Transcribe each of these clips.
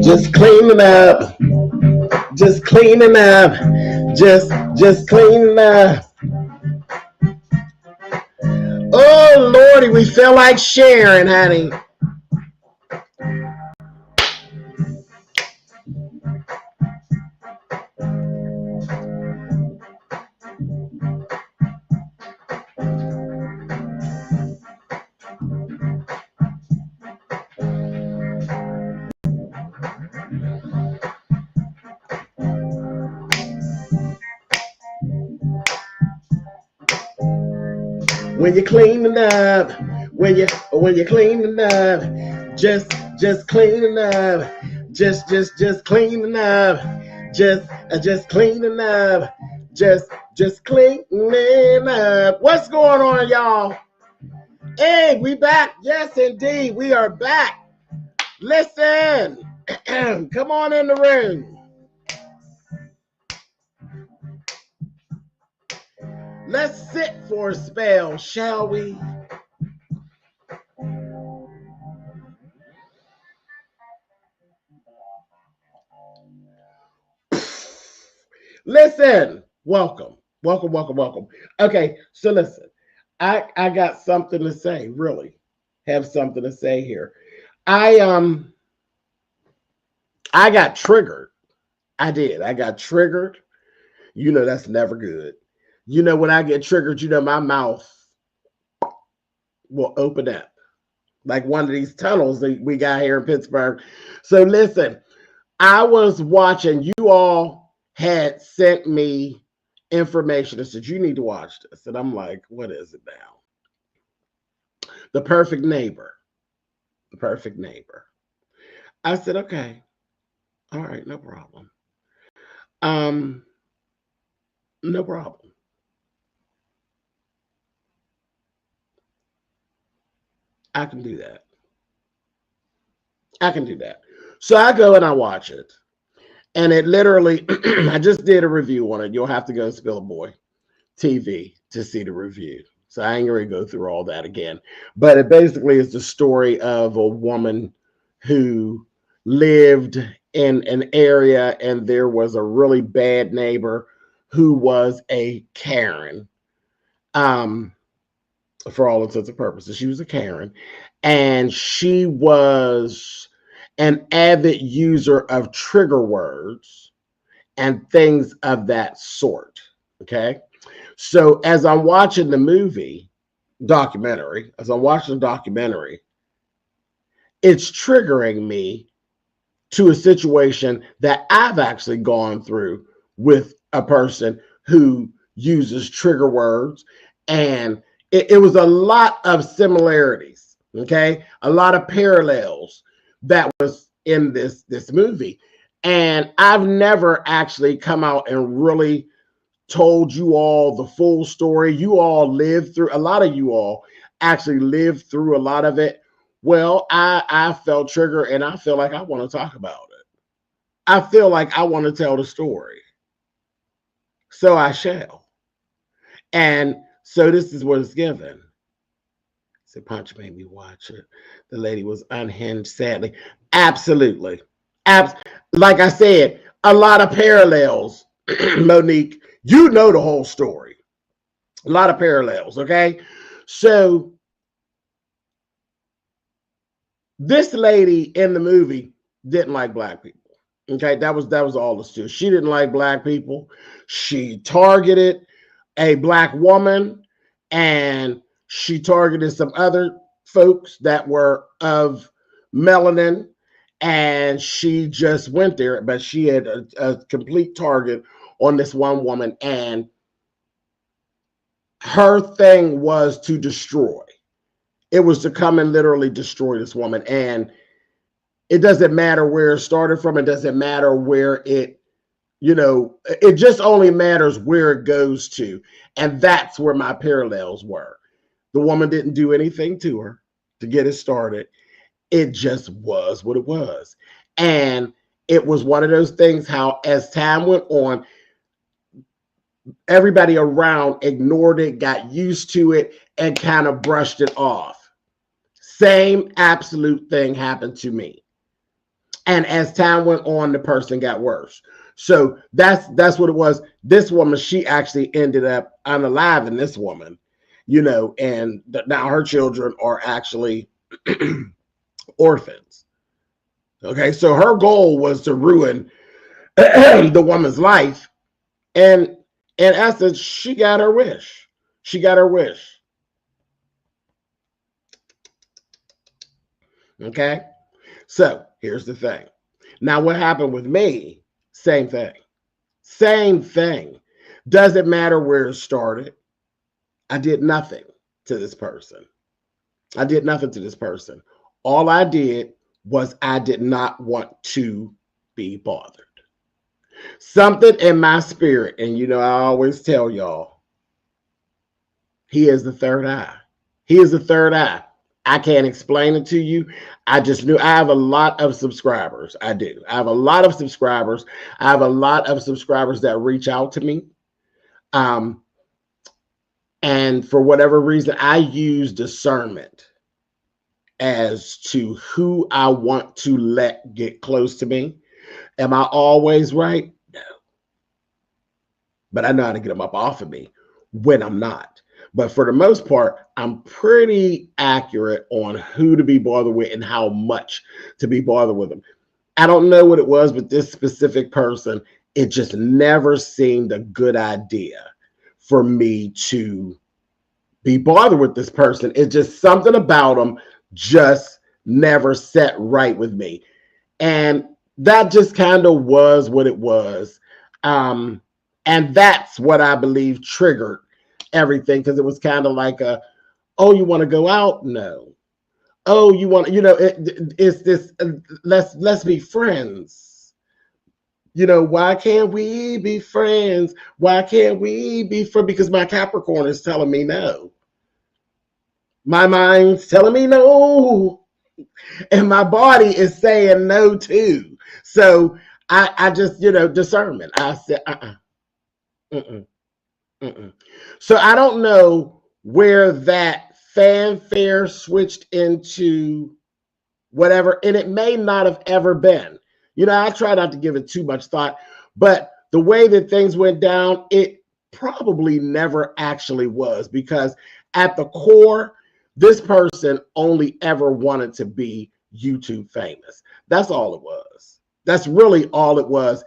Just cleaning up. Just cleaning up. Just cleaning up. Oh, Lordy, we feel like sharing, honey. When you're cleaning up, when you're cleaning up, just cleaning up, just cleaning up, just cleaning up, just cleaning up. What's going on, y'all? Hey, we back. Yes, indeed, we are back. Listen, come on in the room. Let's sit for a spell, shall we? Listen, welcome. Okay, so listen, I got something to say, really. Have something to say here. I got triggered. I did. I got triggered. You know that's never good. You know, when I get triggered, you know, my mouth will open up like one of these tunnels that we got here in Pittsburgh. So listen, I was watching, you all had sent me information that said, you need to watch this. And I'm like, what is it now? The Perfect Neighbor. The Perfect Neighbor. I said, okay. All right, no problem. No problem. I can do that. I can do that. So I go and I watch it. And it literally, I just did a review on it. You'll have to go to Spillitboy TV to see the review. So I ain't going to go through all that again. But it basically is the story of a woman who lived in an area and there was a really bad neighbor who was a Karen. For all intents and purposes, she was a Karen. And she was an avid user of trigger words and things of that sort. Okay. So as I'm watching the documentary, it's triggering me to a situation that I've actually gone through with a person who uses trigger words. And it was a lot of similarities. Okay. A lot of parallels that was in this movie. And I've never actually come out and really told you all the full story. You all lived through, a lot of you all actually lived through a lot of it. Well, I felt triggered and I feel like I want to talk about it. I feel like I want to tell the story. So I shall. And so this is what it's given. So Punch made me watch it. The lady was unhinged, sadly. Absolutely. Like I said, a lot of parallels, Monique. You know the whole story. A lot of parallels, okay? So this lady in the movie didn't like black people, Okay, that was all the story. She didn't like black people. She targeted a black woman, and she targeted some other folks that were of melanin, and she just went there. But she had a complete target on this one woman, and her thing was to destroy. It was to come and literally destroy this woman. And it doesn't matter where it started from. It doesn't matter where it, it just only matters where it goes to. And that's where my parallels were. The woman didn't do anything to her to get it started. It just was what it was. And it was one of those things how as time went on, everybody around ignored it, got used to it, and kind of brushed it off. Same absolute thing happened to me. And as time went on, the person got worse. So that's what it was. This woman, she actually ended up unaliving this woman, and now her children are actually orphans. Okay, so her goal was to ruin the woman's life. And in essence, she got her wish. She got her wish. Okay, so here's the thing. Now, what happened with me? Same thing. Same thing. Doesn't matter where it started. I did nothing to this person. I did nothing to this person. All I did was I did not want to be bothered. Something in my spirit, and I always tell y'all, he is the third eye. He is the third eye. I can't explain it to you. I just knew. I have a lot of subscribers. I do. I have a lot of subscribers. I have a lot of subscribers that reach out to me. And for whatever reason, I use discernment as to who I want to let get close to me. Am I always right? No. But I know how to get them up off of me when I'm not. But for the most part, I'm pretty accurate on who to be bothered with and how much to be bothered with them. I don't know what it was, but this specific person, it just never seemed a good idea for me to be bothered with this person. It's just something about them just never set right with me. And that just kind of was what it was. And that's what I believe triggered everything, because it was kind of like oh, you want to go out? No. Oh, you want, it's this, let's be friends. Why can't we be friends? Why can't we be friends? Because my Capricorn is telling me no. My mind's telling me no. And my body is saying no too. So I just, discernment. I said, So I don't know where that fanfare switched into whatever, and it may not have ever been. I try not to give it too much thought, but the way that things went down, it probably never actually was, because at the core, this person only ever wanted to be YouTube famous. That's all it was. That's really all it was.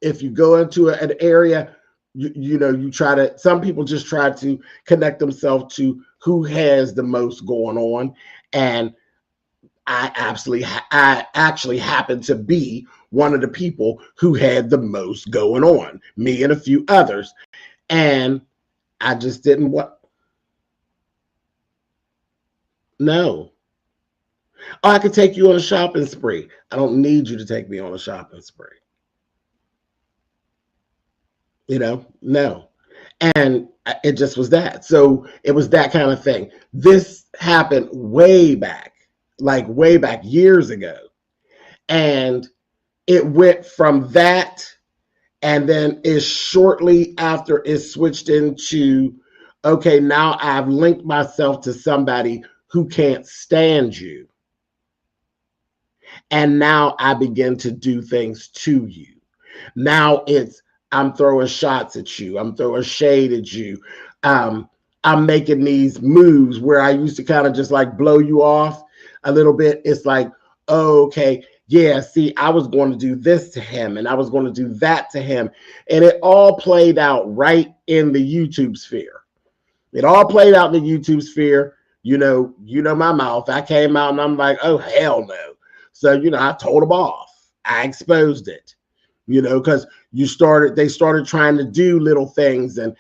If you go into an area, you try to, some people just try to connect themselves to who has the most going on. And I actually happen to be one of the people who had the most going on, me and a few others. And I just didn't want, no. Oh, I could take you on a shopping spree. I don't need you to take me on a shopping spree. No. And it just was that. So it was that kind of thing. This happened way back years ago. And it went from that, and then is shortly after it switched into, okay, now I've linked myself to somebody who can't stand you. And now I begin to do things to you. Now it's, I'm throwing shots at you. I'm throwing shade at you. I'm making these moves where I used to kind of just like blow you off a little bit. It's like, oh, okay, yeah, see, I was going to do this to him and I was going to do that to him. And it all played out right in the YouTube sphere. It all played out in the YouTube sphere. My mouth. I came out and I'm like, oh, hell no. So, I told them off. I exposed it, because they started trying to do little things and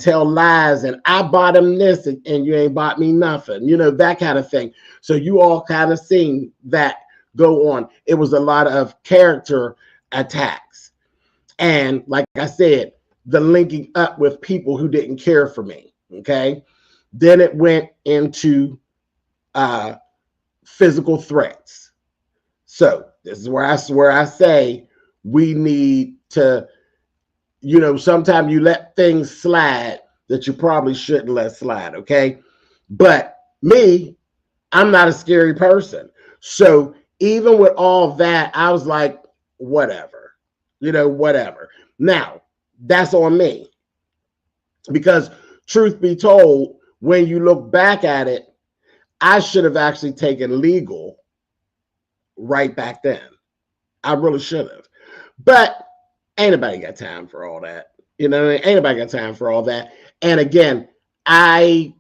tell lies, and I bought him this and you ain't bought me nothing, that kind of thing. So you all kind of seen that go on. It was a lot of character attacks. And like I said, the linking up with people who didn't care for me. Okay. Then it went into physical threats. So this is where I say we need to, sometimes you let things slide that you probably shouldn't let slide. Okay. But me, I'm not a scary person. So even with all that, I was like, whatever, whatever. Now, that's on me. Because truth be told, when you look back at it, I should have actually taken legal right back then. I really should have. But ain't nobody got time for all that. Ain't nobody got time for all that. And again, I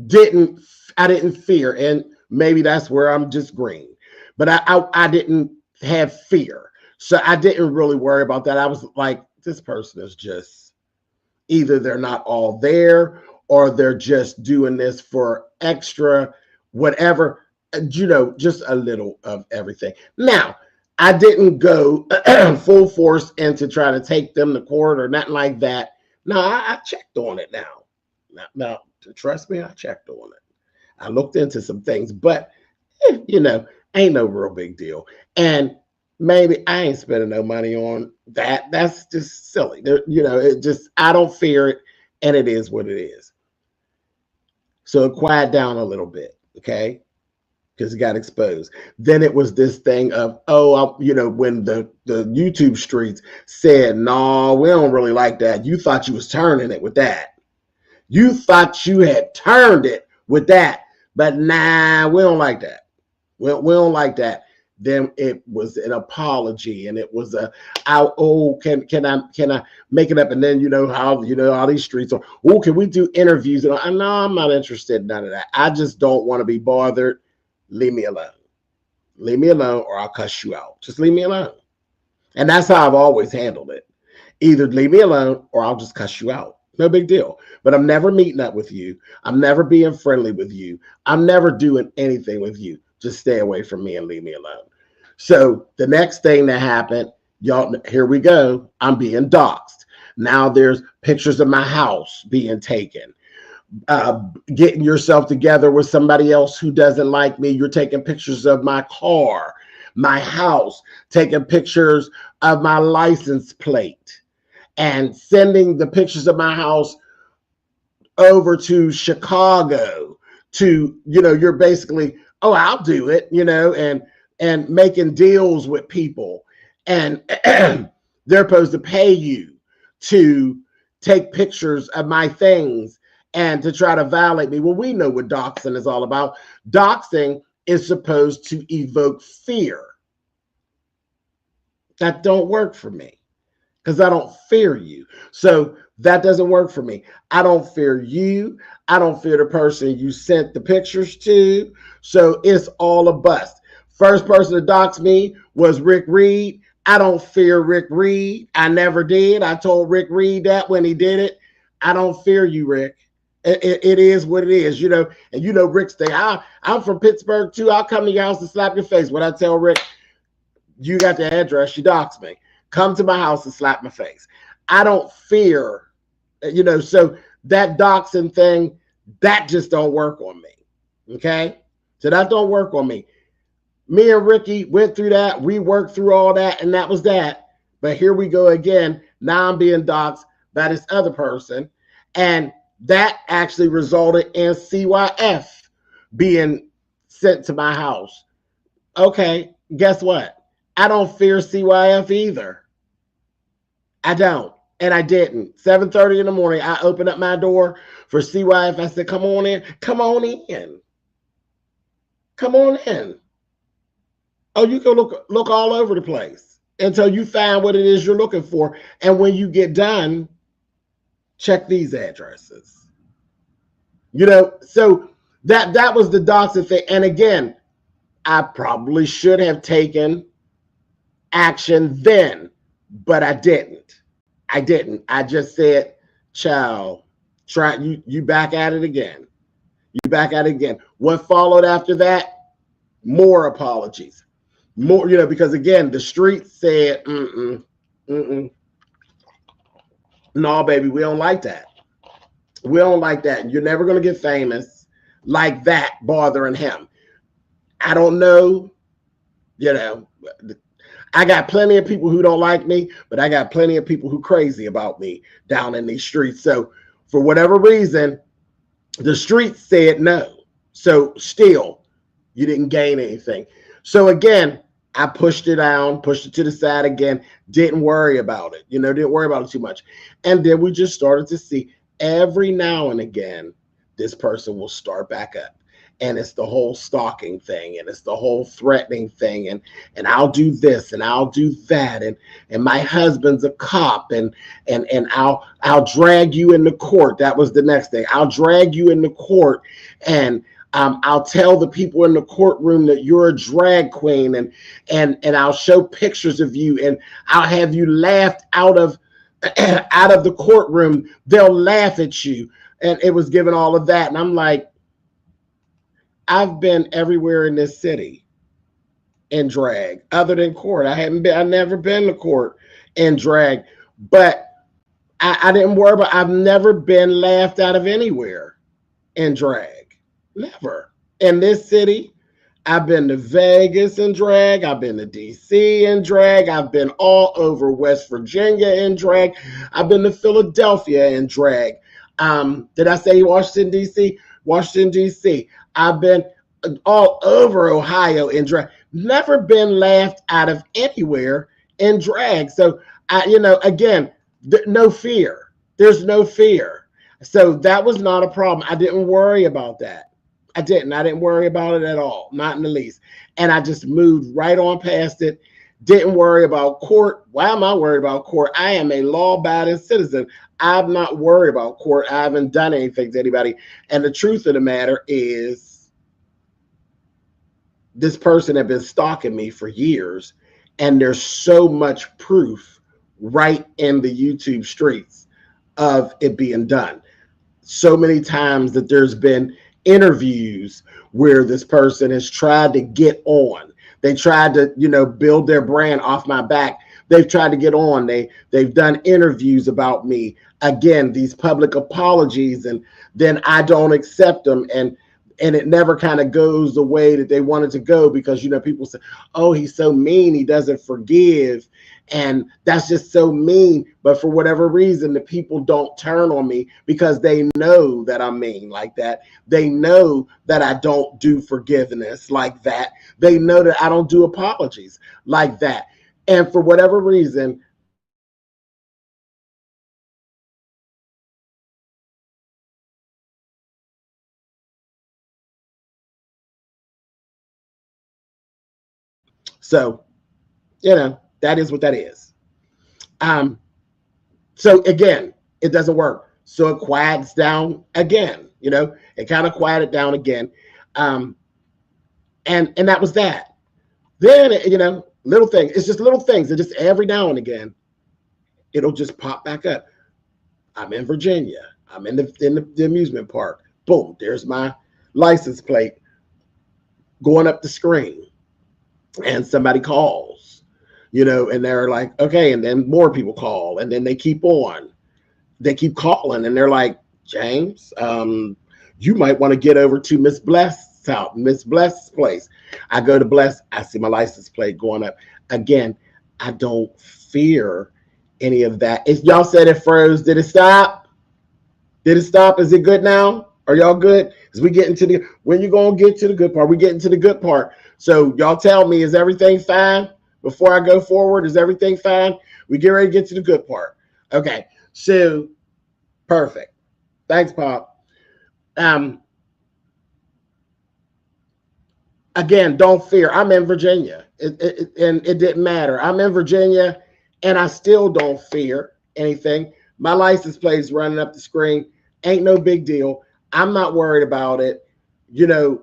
didn't fear, and maybe that's where I'm just green. But I didn't have fear. So I didn't really worry about that. I was like, this person is just, either they're not all there or they're just doing this for extra, whatever, just a little of everything. Now, I didn't go full force into trying to take them to court or nothing like that. No, I checked on it now. Now, trust me, I checked on it. I looked into some things, but, ain't no real big deal. And maybe I ain't spending no money on that. That's just silly. I don't fear it, and it is what it is. So it quieted down a little bit, okay? Because it got exposed. Then it was this thing of, when the YouTube streets said, no, we don't really like that. You thought you was turning it with that. You thought you had turned it with that. But nah, we don't like that. We don't like that. Then it was an apology, and it was can I make it up? And then how all these streets are, can we do interviews? And no, I'm not interested in none of that. I just don't want to be bothered. Leave me alone. Leave me alone, or I'll cuss you out. Just leave me alone. And that's how I've always handled it. Either leave me alone or I'll just cuss you out. No big deal. But I'm never meeting up with you. I'm never being friendly with you. I'm never doing anything with you. Just stay away from me and leave me alone. So the next thing that happened, y'all, here we go. I'm being doxxed. Now there's pictures of my house being taken. Getting yourself together with somebody else who doesn't like me. You're taking pictures of my car, my house, taking pictures of my license plate, and sending the pictures of my house over to Chicago to, you're basically, I'll do it, and making deals with people. And they're supposed to pay you to take pictures of my things and to try to violate me. Well, we know what doxing is all about. Doxing is supposed to evoke fear. That don't work for me because I don't fear you. So that doesn't work for me. I don't fear you. I don't fear the person you sent the pictures to. So it's all a bust. First person to dox me was Rick Reed. I don't fear Rick Reed. I never did. I told Rick Reed that when he did it. I don't fear you, Rick. It is what it is, and Rick's thing. I'm from Pittsburgh too. I'll come to your house and slap your face. When I tell Rick, you got the address, you dox me. Come to my house and slap my face. I don't fear, so that doxing thing, that just don't work on me. Okay? So that don't work on me. Me and Ricky went through that. We worked through all that, and that was that. But here we go again. Now I'm being doxed by this other person. And that actually resulted in CYF being sent to my house. Okay, guess what? I don't fear CYF either. I don't. And I didn't. 7:30 in the morning, I opened up my door for CYF. I said, come on in. Come on in. Come on in. Oh, you can look all over the place until you find what it is you're looking for. And when you get done, check these addresses. You know, so that was the doxing thing. And again, I probably should have taken action then, but I didn't. I didn't. I just said, child, try you back at it again. You back at it again. What followed after that? More apologies. More, you know, because again, the street said, no, baby, we don't like that. We don't like that. You're never going to get famous like that, bothering him. I don't know, you know, I got plenty of people who don't like me, but I got plenty of people who crazy about me down in these streets. So for whatever reason, the streets said no. So still, you didn't gain anything. So again, I pushed it down, pushed it to the side again, didn't worry about it, you know, didn't worry about it too much. And then we just started to see every now and again, this person will start back up. And it's the whole stalking thing, and it's the whole threatening thing, and I'll do this and I'll do that, and my husband's a cop, and I'll drag you into court. That was the next thing. I'll drag you into court, and I'll tell the people in the courtroom that you're a drag queen, and I'll show pictures of you, and I'll have you laughed out of the courtroom. They'll laugh at you, and it was given all of that, and I'm like, I've been everywhere in this city in drag, other than court. I've never been to court in drag, but I didn't worry about, I've never been laughed out of anywhere in drag. Never. In this city, I've been to Vegas in drag. I've been to DC in drag. I've been all over West Virginia in drag. I've been to Philadelphia in drag. Did I say Washington, DC? Washington, DC. I've been all over Ohio in drag. Never been laughed out of anywhere in drag. So, you know, again, no fear. There's no fear. So that was not a problem. I didn't worry about that. I didn't worry about it at all, not in the least. And I just moved right on past it. Didn't worry about court. Why am I worried about court? I am a law-abiding citizen. I'm not worried about court. I haven't done anything to anybody. And the truth of the matter is, this person had been stalking me for years, and there's so much proof right in the YouTube streets of it being done. So many times that there's been interviews where this person has tried to get on. They tried to, you know, build their brand off my back. They've tried to get on. They've done interviews about me. Again, these public apologies, and then I don't accept them, and it never kind of goes the way that they wanted to go, because, you know, people say, oh, he's so mean, he doesn't forgive, and that's just so mean. But for whatever reason, the people don't turn on me, because they know that I'm mean like that. They know that I don't do forgiveness like that. They know that I don't do apologies like that. And for whatever reason, so, you know, that is what that is. So again, it doesn't work. So it quiets down again, you know, it kind of quieted down again. And that was that. Then, you know, little things, it's just little things that just every now and again, it'll just pop back up. I'm in Virginia. I'm in the amusement park. Boom, there's my license plate going up the screen. And somebody calls, you know, and they're like, okay, and then more people call, and then they keep on. They keep calling, and they're like, James, you might want to get over to Miss Bless's house, Miss Bless's place. I go to Bless, I see my license plate going up. Again, I don't fear any of that. If y'all said it froze, did it stop? Did it stop? Is it good now? Are y'all good? As we get into the, when you gonna get to the good part? We get into the good part. So y'all tell me, is everything fine before I go forward? Is everything fine? We get ready to get to the good part. Okay, so perfect. Thanks, Pop. Again, don't fear. I'm in Virginia, and it didn't matter. I'm in Virginia, and I still don't fear anything. My license plate's running up the screen. Ain't no big deal. I'm not worried about it. You know,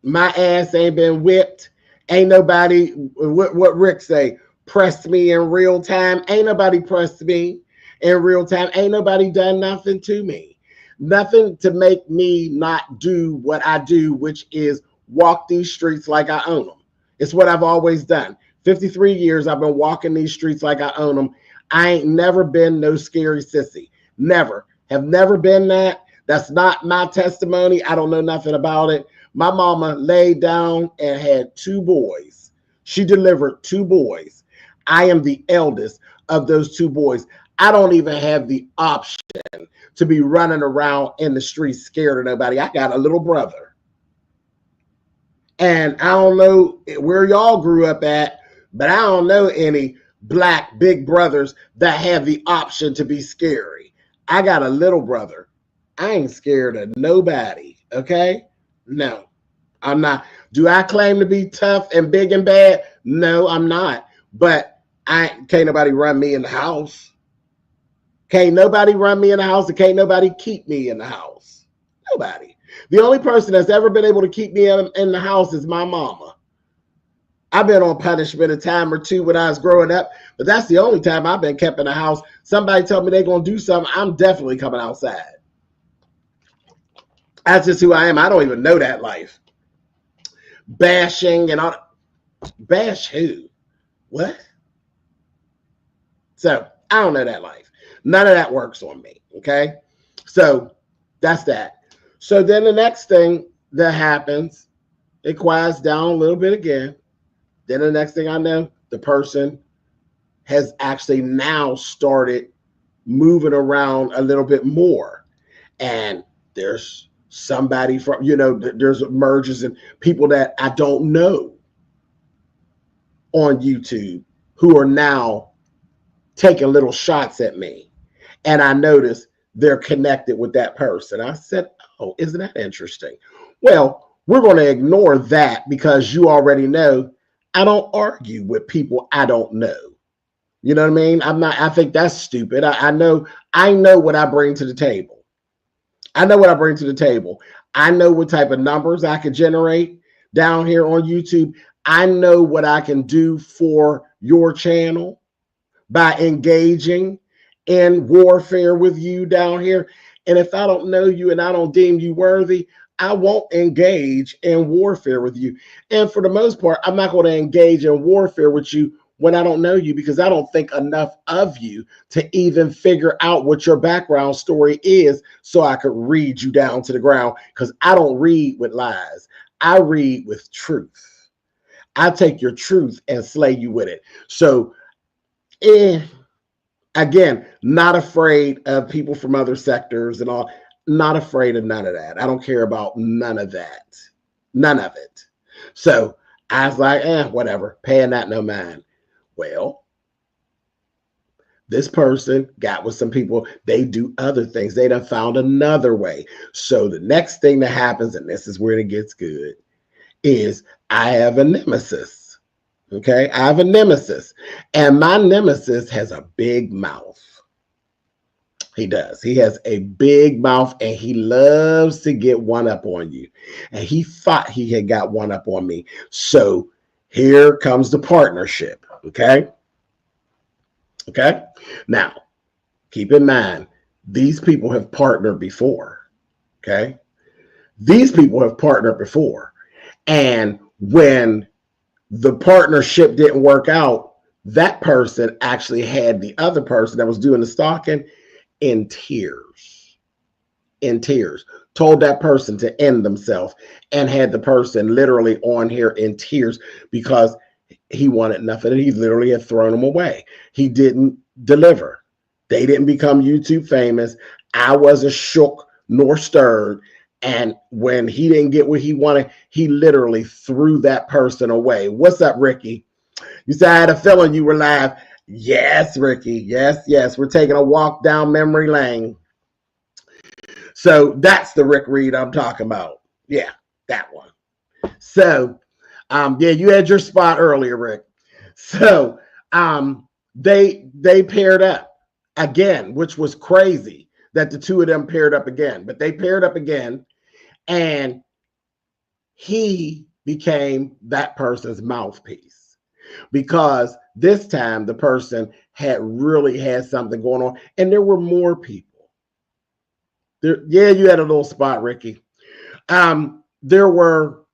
my ass ain't been whipped. Ain't nobody, what Rick say, pressed me in real time. Ain't nobody pressed me in real time. Ain't nobody done nothing to me. Nothing to make me not do what I do, which is walk these streets like I own them. It's what I've always done. 53 years I've been walking these streets like I own them. I ain't never been no scary sissy. Never. Have never been that. That's not my testimony. I don't know nothing about it. My mama laid down and had 2 boys. She delivered 2 boys. I am the eldest of those 2 boys. I don't even have the option to be running around in the streets scared of nobody. I got a little brother. And I don't know where y'all grew up at, but I don't know any black big brothers that have the option to be scary. I got a little brother. I ain't scared of nobody, okay? No, I'm not. Do I claim to be tough and big and bad? No, I'm not. But can't nobody run me in the house. Can't nobody run me in the house, and can't nobody keep me in the house. Nobody. The only person that's ever been able to keep me in the house is my mama. I've been on punishment a time or two when I was growing up, but that's the only time I've been kept in the house. Somebody tell me they're going to do something, I'm definitely coming outside. That's just who I am. I don't even know that life. Bashing and all. Bash who? What? So I don't know that life. None of that works on me. Okay. So that's that. So then the next thing that happens, it quiets down a little bit again. Then the next thing I know, the person has actually now started moving around a little bit more. And there's somebody from, there's mergers and people that I don't know on YouTube who are now taking little shots at me. And I notice they're connected with that person. I said, oh, isn't that interesting? Well, we're going to ignore that because you already know I don't argue with people I don't know. You know what I mean? I think that's stupid. I know what I bring to the table. I know what I bring to the table. I know what type of numbers I can generate down here on YouTube. I know what I can do for your channel by engaging in warfare with you down here. And if I don't know you and I don't deem you worthy, I won't engage in warfare with you. And for the most part, I'm not going to engage in warfare with you when I don't know you, because I don't think enough of you to even figure out what your background story is so I could read you down to the ground, because I don't read with lies. I read with truth. I take your truth and slay you with it. So, again, not afraid of people from other sectors and all. Not afraid of none of that. I don't care about none of that. None of it. So I was like, whatever, paying that no mind. Well, this person got with some people, they do other things. They done found another way. So the next thing that happens, and this is where it gets good, is I have a nemesis. Okay, I have a nemesis. And my nemesis has a big mouth. He does. He has a big mouth, and he loves to get one up on you. And he thought he had got one up on me. So here comes the partnership. Okay. Okay. Now, keep in mind, these people have partnered before. Okay. These people have partnered before. And when the partnership didn't work out, that person actually had the other person that was doing the stalking in tears, told that person to end themselves, and had the person literally on here in tears because he wanted nothing. He literally had thrown them away. He didn't deliver. They didn't become YouTube famous. I wasn't shook nor stirred. And when he didn't get what he wanted, he literally threw that person away. What's up, Ricky? You said I had a feeling you were live. Yes, Ricky. Yes. We're taking a walk down memory lane. So that's the Rick Reed I'm talking about. Yeah, that one. So, yeah, you had your spot earlier, Rick. So, they paired up again, which was crazy that the two of them paired up again. But they paired up again, and he became that person's mouthpiece because this time the person had really had something going on, and there were more people. There, yeah, you had a little spot, Ricky. There were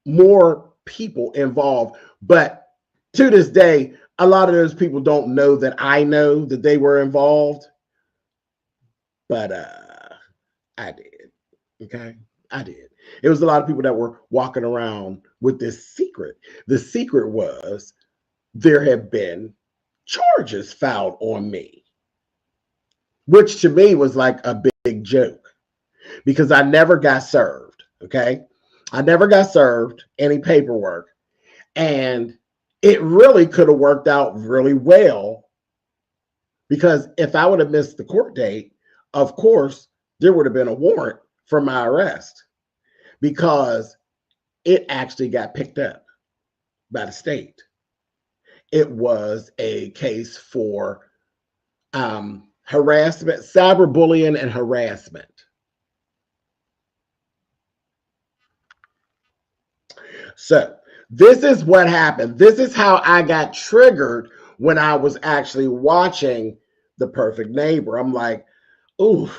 more people involved, but to this day, a lot of those people don't know that I know that they were involved, but I did. Okay, I did. It was a lot of people that were walking around with this secret. The secret was there had been charges filed on me, which to me was like a big joke because I never got served. Okay, I never got served any paperwork, and it really could have worked out really well because if I would have missed the court date, of course, there would have been a warrant for my arrest because it actually got picked up by the state. It was a case for harassment, cyberbullying, and harassment. So this is what happened. This is how I got triggered when I was actually watching The Perfect Neighbor. I'm like, ooh,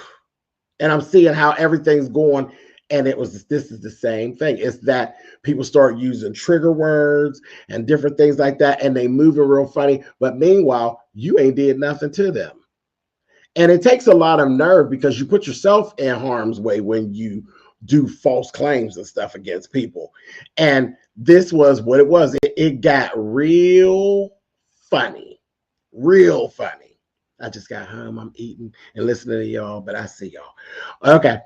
and I'm seeing how everything's going. And this is the same thing. It's that people start using trigger words and different things like that, and they moving real funny. But meanwhile, you ain't did nothing to them. And it takes a lot of nerve because you put yourself in harm's way when you do false claims and stuff against people. And this was what it was. It got real funny, real funny. I just got home. I'm eating and listening to y'all, but I see y'all. Okay.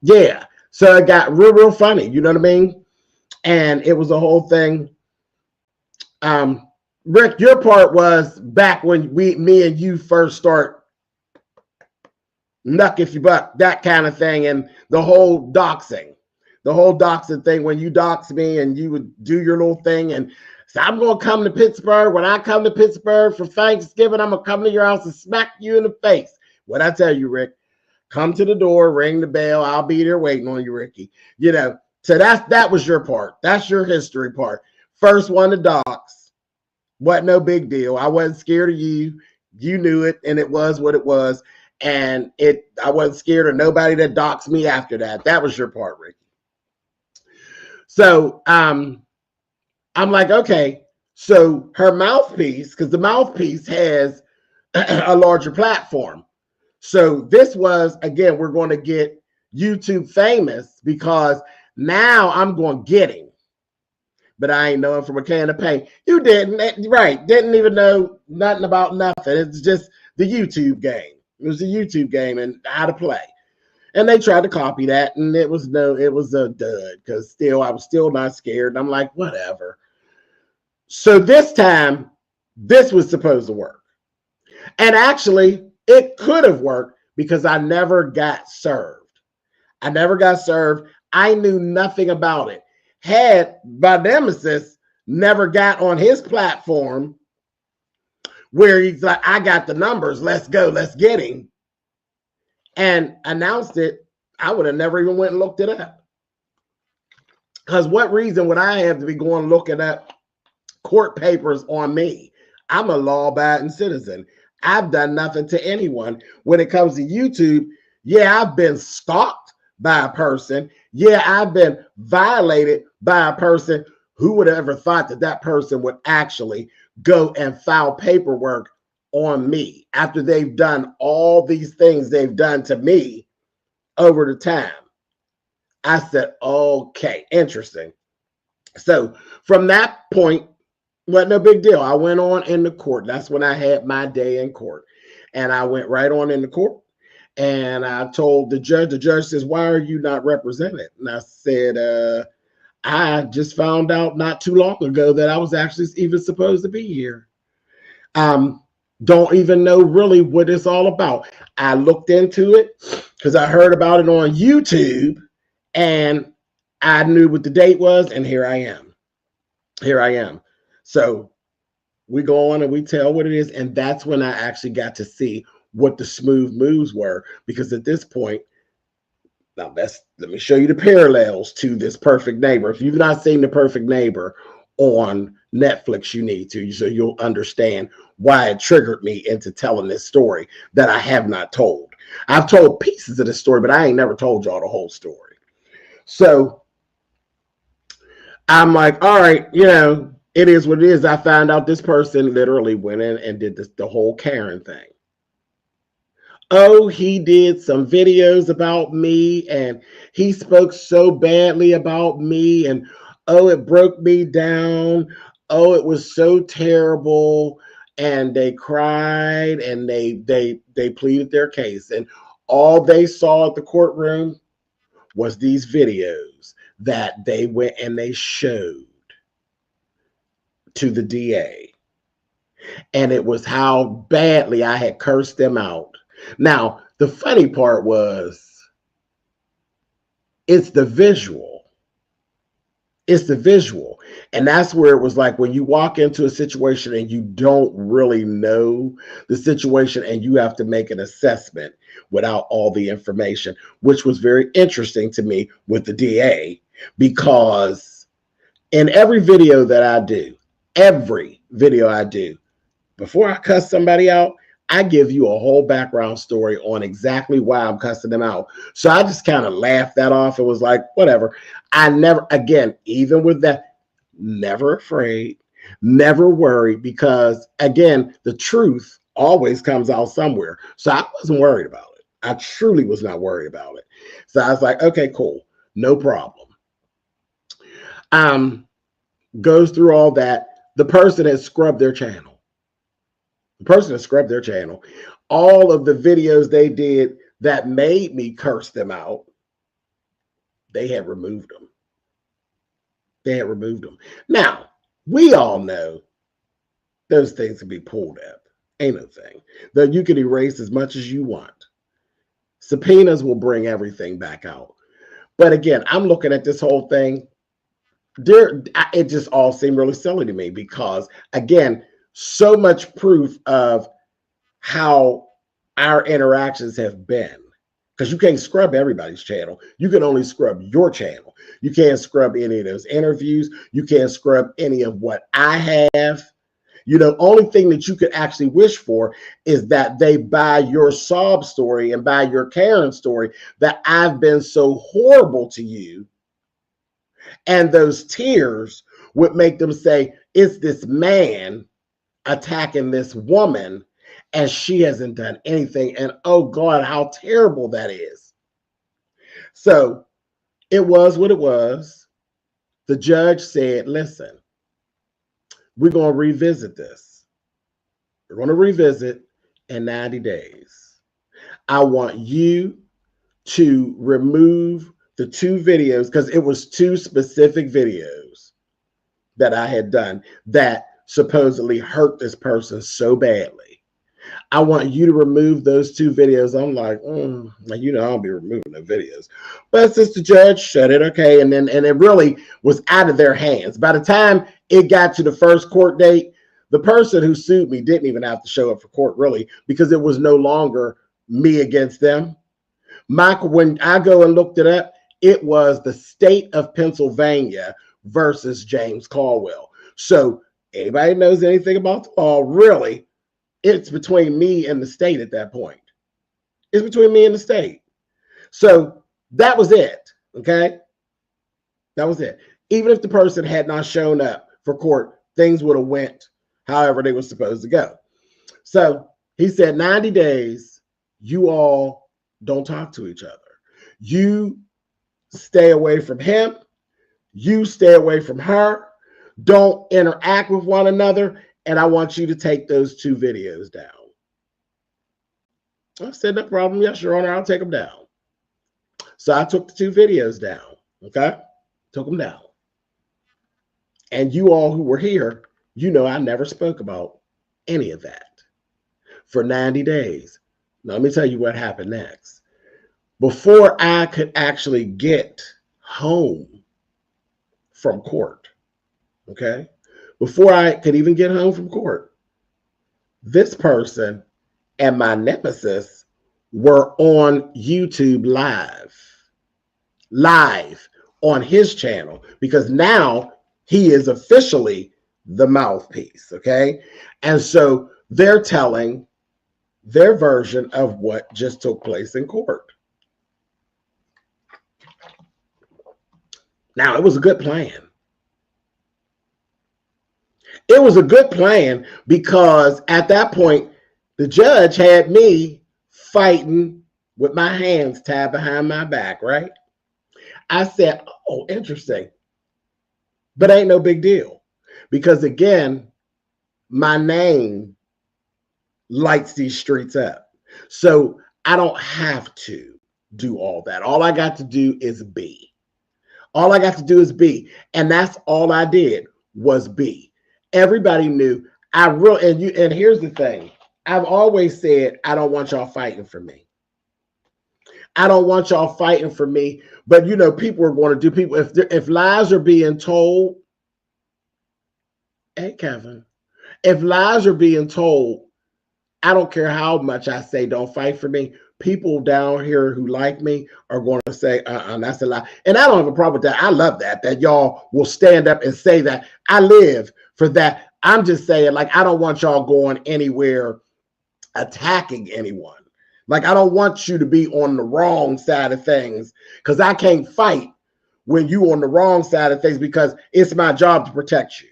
Yeah. So it got real funny. You know what I mean? And it was a whole thing. Rick, your part was back when me and you first start knuck if you buck, that kind of thing, and the whole doxing thing when you dox me and you would do your little thing and so I'm going to come to Pittsburgh. When I come to Pittsburgh for Thanksgiving, I'm going to come to your house and smack you in the face. What I tell you, Rick, come to the door, ring the bell. I'll be there waiting on you, Ricky. You know, so that was your part. That's your history part. First one to dox. Wasn't no big deal. I wasn't scared of you. You knew it, and it was what it was. And I wasn't scared of nobody that doxed me after that. That was your part, Ricky. So I'm like, okay, so her mouthpiece, because the mouthpiece has a larger platform. So this was, again, we're going to get YouTube famous because now I'm going to get him. But I ain't know him from a can of paint. You didn't, right? Didn't even know nothing about nothing. It's just the YouTube game. It was a YouTube game and how to play. And they tried to copy that, and it was a dud because I was still not scared. And I'm like, whatever. So this time, this was supposed to work. And actually, it could have worked because I never got served. I knew nothing about it. Had my nemesis never got on his platform where he's like, I got the numbers, let's go, let's get him, and announced it, I would have never even went and looked it up. Because what reason would I have to be going looking up court papers on me? I'm a law-abiding citizen. I've done nothing to anyone. When it comes to YouTube, yeah, I've been stalked by a person. Yeah, I've been violated by a person. Who would have ever thought that person would actually go and file paperwork on me after they've done all these things they've done to me over the time? I said, okay, interesting. So from that point, wasn't no big deal. I went on in the court. That's when I had my day in court. And I went right on in the court. And I told the judge says, why are you not represented? And I said, I just found out not too long ago that I was actually even supposed to be here. Don't even know really what it's all about. I looked into it because I heard about it on YouTube, and I knew what the date was, and here I am. Here I am. So we go on and we tell what it is, and that's when I actually got to see what the smooth moves were, because at this point, now let me show you the parallels to this Perfect Neighbor. If you've not seen the Perfect Neighbor on Netflix, you need to, so you'll understand why it triggered me into telling this story that I have not told. I've told pieces of the story, but I ain't never told y'all the whole story. So I'm like, all right, it is what it is. I found out this person literally went in and did the whole Karen thing. Oh, he did some videos about me, and he spoke so badly about me, and oh, it broke me down. Oh, it was so terrible. And they cried, and they pleaded their case, and all they saw at the courtroom was these videos that they went and they showed to the DA. And it was how badly I had cursed them out. Now, the funny part was, it's the visual. It's the visual. And that's where it was like, when you walk into a situation and you don't really know the situation and you have to make an assessment without all the information, which was very interesting to me with the DA, because in every video that I do, before I cuss somebody out, I give you a whole background story on exactly why I'm cussing them out. So I just kind of laughed that off. It was like, whatever. I never, again, even with that, never afraid, never worried, because again, the truth always comes out somewhere. So I wasn't worried about it. I truly was not worried about it. So I was like, okay, cool. No problem. Goes through all that. The person has scrubbed their channel. All of the videos they did that made me curse them out, they had removed them. Now, we all know those things can be pulled up. Ain't no thing. Though you can erase as much as you want. Subpoenas will bring everything back out. But again, I'm looking at this whole thing. It just all seemed really silly to me, because, again, so much proof of how our interactions have been. Because you can't scrub everybody's channel. You can only scrub your channel. You can't scrub any of those interviews. You can't scrub any of what I have. Only thing that you could actually wish for is that they buy your sob story and buy your Karen story, that I've been so horrible to you. And those tears would make them say, it's this man attacking this woman, and she hasn't done anything. And oh God, how terrible that is. So it was what it was. The judge said, listen, we're going to revisit this. We're going to revisit in 90 days. I want you to remove the 2 videos, because it was 2 specific videos that I had done that supposedly hurt this person so badly. I want you to remove those 2 videos. I'm like, I'll be removing the videos. But since the judge shut it, okay, and it really was out of their hands. By the time it got to the first court date, the person who sued me didn't even have to show up for court, really, because it was no longer me against them. Michael, when I go and looked it up, it was the state of Pennsylvania versus James Colwell. So anybody knows anything about the law, really, it's between me and the state at that point. It's between me and the state. So that was it, okay? That was it. Even if the person had not shown up for court, things would have went however they were supposed to go. So he said 90 days, you all don't talk to each other. You stay away from him. You stay away from her. Don't interact with one another. And I want you to take those 2 videos down. I said, no problem. Yes, Your Honor, I'll take them down. So I took the 2 videos down. Okay? Took them down. And you all who were here, I never spoke about any of that for 90 days. Now, let me tell you what happened next. Before I could actually get home from court. Okay. Before I could even get home from court, this person and my nemesis were on YouTube live on his channel, because now he is officially the mouthpiece. Okay. And so they're telling their version of what just took place in court. Now, it was a good plan. It was a good plan because at that point, the judge had me fighting with my hands tied behind my back, right? I said, oh, interesting. But ain't no big deal. Because again, my name lights these streets up. So I don't have to do all that. All I got to do is be. All I got to do is be. And that's all I did was be. Everybody knew and here's the thing. I've always said, I don't want y'all fighting for me. I don't want y'all fighting for me. But you know, people are going to do if lies are being told. Hey, Kevin, if lies are being told, I don't care how much I say, don't fight for me. People down here who like me are going to say, that's a lie. And I don't have a problem with that. I love that y'all will stand up and say that. I live for that. I'm just saying, like, I don't want y'all going anywhere attacking anyone. Like, I don't want you to be on the wrong side of things, because I can't fight when you on the wrong side of things, because it's my job to protect you.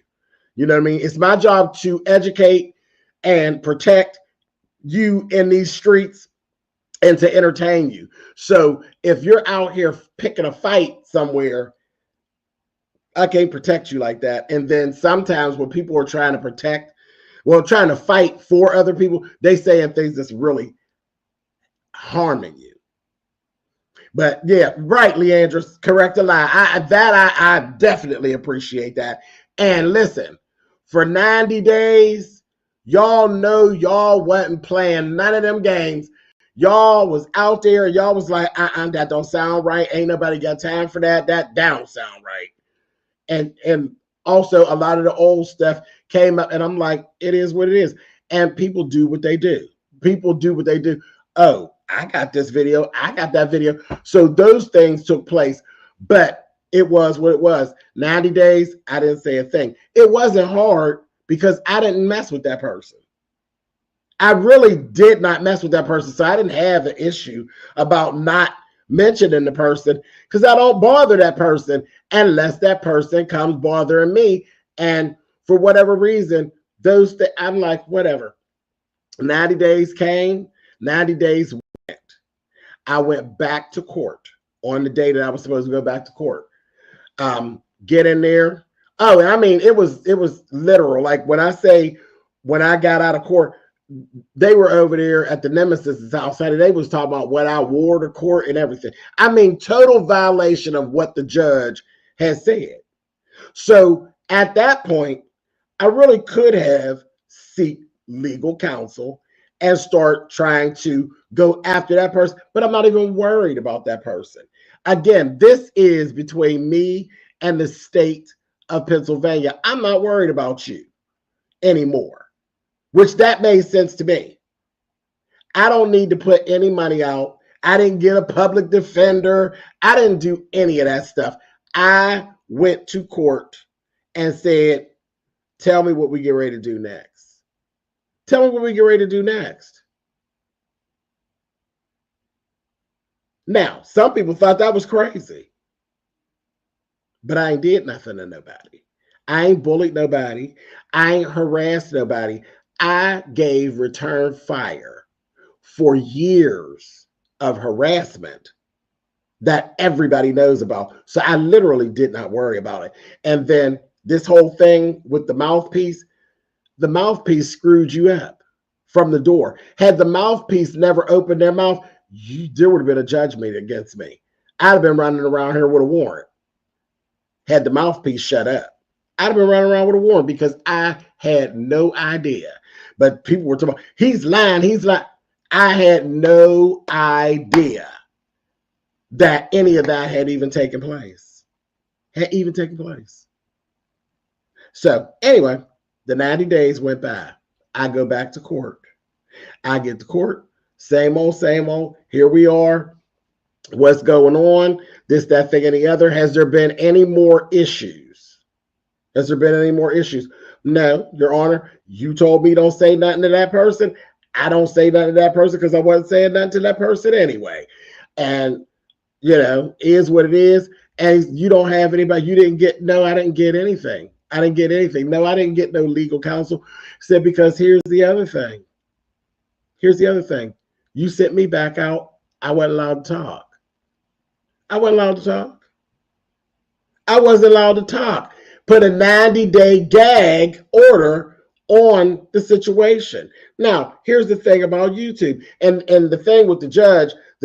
You know what I mean? It's my job to educate and protect you in these streets and to entertain you. So if you're out here picking a fight somewhere, I can't protect you like that. And then sometimes when people are trying to fight for other people, they say things that's really harming you. But yeah, right, Leandra, correct a lie. I definitely appreciate that. And listen, for 90 days, y'all know y'all wasn't playing none of them games. Y'all was out there. Y'all was like, that don't sound right. Ain't nobody got time for that. That don't sound right. And also a lot of the old stuff came up, and I'm like, it is what it is. And people do what they do. People do what they do. Oh, I got this video. I got that video. So those things took place, but it was what it was. 90 days, I didn't say a thing. It wasn't hard because I didn't mess with that person. I really did not mess with that person. So I didn't have an issue about not mentioning the person, because I don't bother that person unless that person comes bothering me. And for whatever reason, I'm like, whatever. 90 days came, 90 days went. I went back to court on the day that I was supposed to go back to court. Get in there. Oh, and I mean, it was literal. Like when I got out of court, they were over there at the nemesis' house, and they was talking about what I wore to court and everything. I mean, total violation of what the judge had said. So at that point, I really could have seek legal counsel and start trying to go after that person, but I'm not even worried about that person. Again, this is between me and the state of Pennsylvania. I'm not worried about you anymore, which that made sense to me. I don't need to put any money out. I didn't get a public defender. I didn't do any of that stuff. I went to court and said, tell me what we get ready to do next. Tell me what we get ready to do next. Now, some people thought that was crazy, but I ain't did nothing to nobody. I ain't bullied nobody. I ain't harassed nobody. I gave return fire for years of harassment that everybody knows about. So I literally did not worry about it. And then this whole thing with the mouthpiece screwed you up from the door. Had the mouthpiece never opened their mouth, there would have been a judgment against me. I'd have been running around here with a warrant. Had the mouthpiece shut up, I'd have been running around with a warrant because I had no idea. But people were talking about, he's lying, he's lying. I had no idea that any of that had even taken place. So anyway, the 90 days went by. I go back to court. I get to court. Same old, same old. Here we are. What's going on? This, that, thing, and the other. Has there been any more issues? Has there been any more issues? No, Your Honor. You told me don't say nothing to that person. I don't say nothing to that person because I wasn't saying nothing to that person anyway. And, is what it is. And you don't have anybody. You didn't get, no, I didn't get anything. I didn't get anything. No, I didn't get no legal counsel. Said, because here's the other thing. Here's the other thing. You sent me back out. I wasn't allowed to talk. I wasn't allowed to talk. I wasn't allowed to talk. Put a 90-day gag order on the situation. Now, here's the thing about YouTube. And the thing with the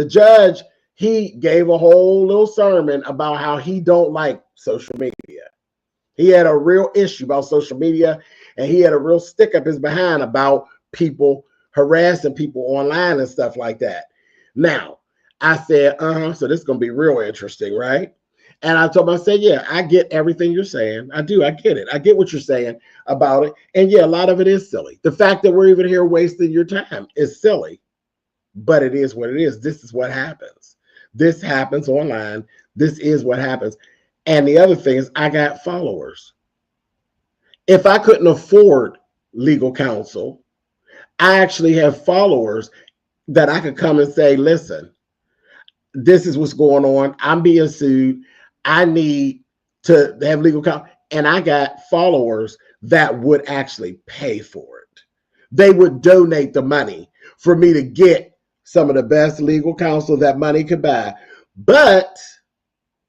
judge, he gave a whole little sermon about how he don't like social media. He had a real issue about social media, and he had a real stick up his behind about people harassing people online and stuff like that. Now, I said, so this is going to be real interesting, right? And I told him, I said, yeah, I get everything you're saying. I do. I get it. I get what you're saying about it. And yeah, a lot of it is silly. The fact that we're even here wasting your time is silly, but it is what it is. This is what happens. This happens online. This is what happens. And the other thing is, I got followers. If I couldn't afford legal counsel, I actually have followers that I could come and say, listen, this is what's going on. I'm being sued. I need to have legal counsel. And I got followers that would actually pay for it. They would donate the money for me to get some of the best legal counsel that money could buy. But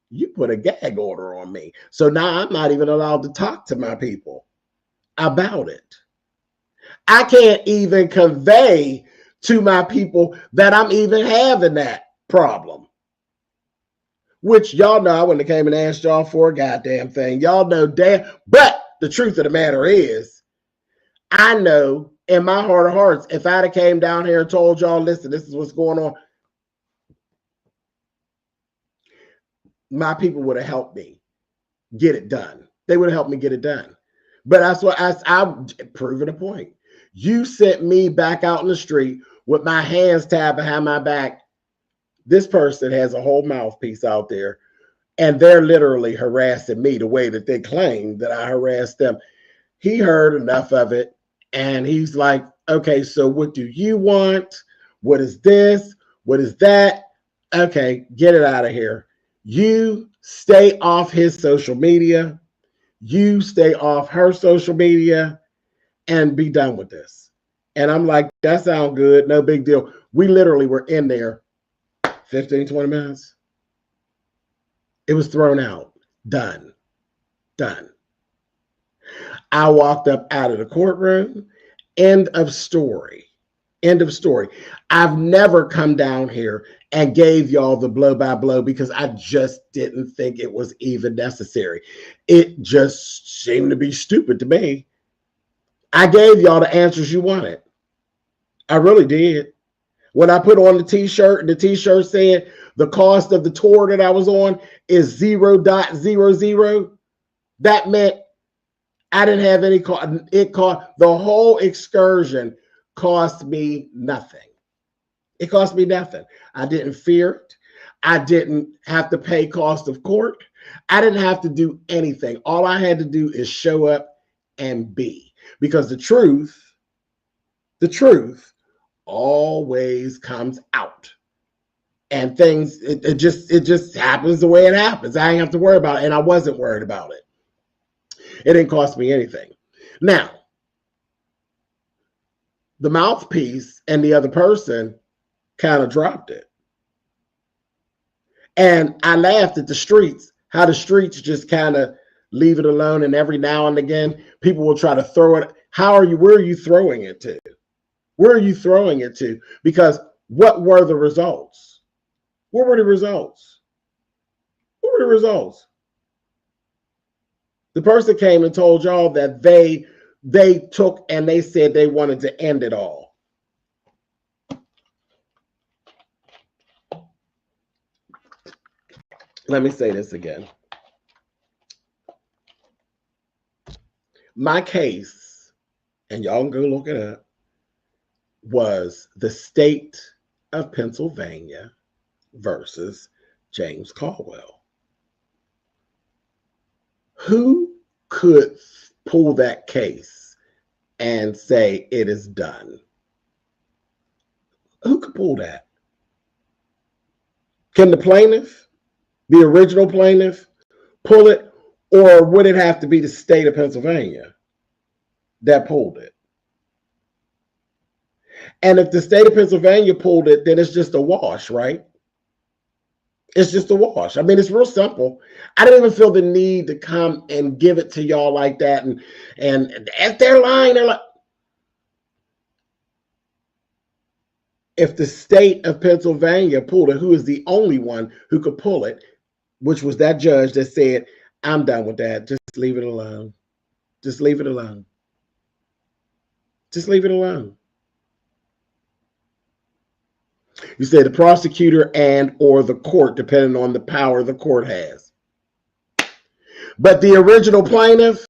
you put a gag order on me. So now I'm not even allowed to talk to my people about it. I can't even convey to my people that I'm even having that problem. Which y'all know I wouldn't have came and asked y'all for a goddamn thing. Y'all know damn. But the truth of the matter is, I know in my heart of hearts, if I'd have came down here and told y'all, listen, this is what's going on, my people would have helped me get it done. They would have helped me get it done. But that's what I'm proving a point. You sent me back out in the street with my hands tied behind my back. This person has a whole mouthpiece out there, and they're literally harassing me the way that they claim that I harassed them. He heard enough of it, and he's like, okay, so what do you want? What is this? What is that? Okay, get it out of here. You stay off his social media. You stay off her social media and be done with this. And I'm like, that sounds good. No big deal. We literally were in there 15, 20 minutes. It was thrown out. Done. Done. I walked up out of the courtroom. End of story. End of story. I've never come down here and gave y'all the blow by blow because I just didn't think it was even necessary. It just seemed to be stupid to me. I gave y'all the answers you wanted. I really did. When I put on the t-shirt and the t-shirt said the cost of the tour that I was on is 0.00, that meant I didn't have any cost. It cost, the whole excursion cost me nothing. It cost me nothing. I didn't fear it. I didn't have to pay cost of court. I didn't have to do anything. All I had to do is show up and be. Because the truth always comes out. And things, it just happens the way it happens. I ain't have to worry about it. And I wasn't worried about it. It didn't cost me anything. Now, the mouthpiece and the other person kind of dropped it. And I laughed at the streets, how the streets just kind of leave it alone. And every now and again, people will try to throw it. Where are you throwing it to? Where are you throwing it to? Because what were the results? What were the results? What were the results? The person came and told y'all that they took and they said they wanted to end it all. Let me say this again. My case, and y'all can go look it up, was the state of Pennsylvania versus James Colwell. Who could pull that case and say it is done? Who could pull that? Can the plaintiff, the original plaintiff, pull it, or would it have to be the state of Pennsylvania that pulled it? And if the state of Pennsylvania pulled it, then it's just a wash, right? It's just a wash. I mean, it's real simple. I didn't even feel the need to come and give it to y'all like that. And if they're lying, they're like, if the state of Pennsylvania pulled it, who is the only one who could pull it, which was that judge that said, I'm done with that. Just leave it alone. Just leave it alone. Just leave it alone. You say the prosecutor and or the court, depending on the power the court has. But the original plaintiff,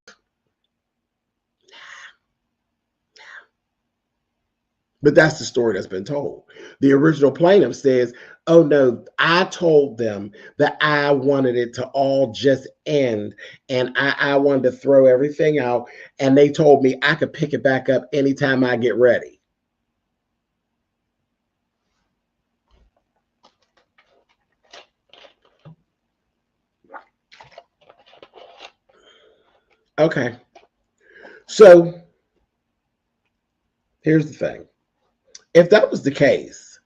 but that's the story that's been told. The original plaintiff says, oh no, I told them that I wanted it to all just end and I wanted to throw everything out. And they told me I could pick it back up anytime I get ready. Okay, so here's the thing. If that was the case,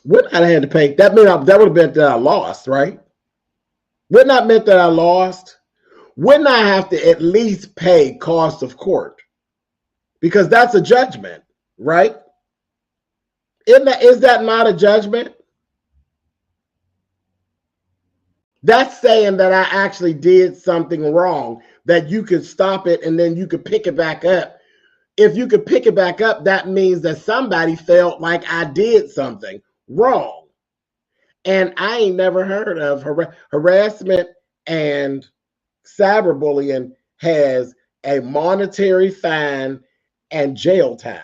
wouldn't I have had to pay? That would have meant that I lost, right? Wouldn't that meant that I lost? Wouldn't I have to at least pay cost of court? Because that's a judgment, right? Is that not a judgment? That's saying that I actually did something wrong, that you could stop it and then you could pick it back up. If you could pick it back up, that means that somebody felt like I did something wrong. And I ain't never heard of harassment and cyberbullying has a monetary fine and jail time.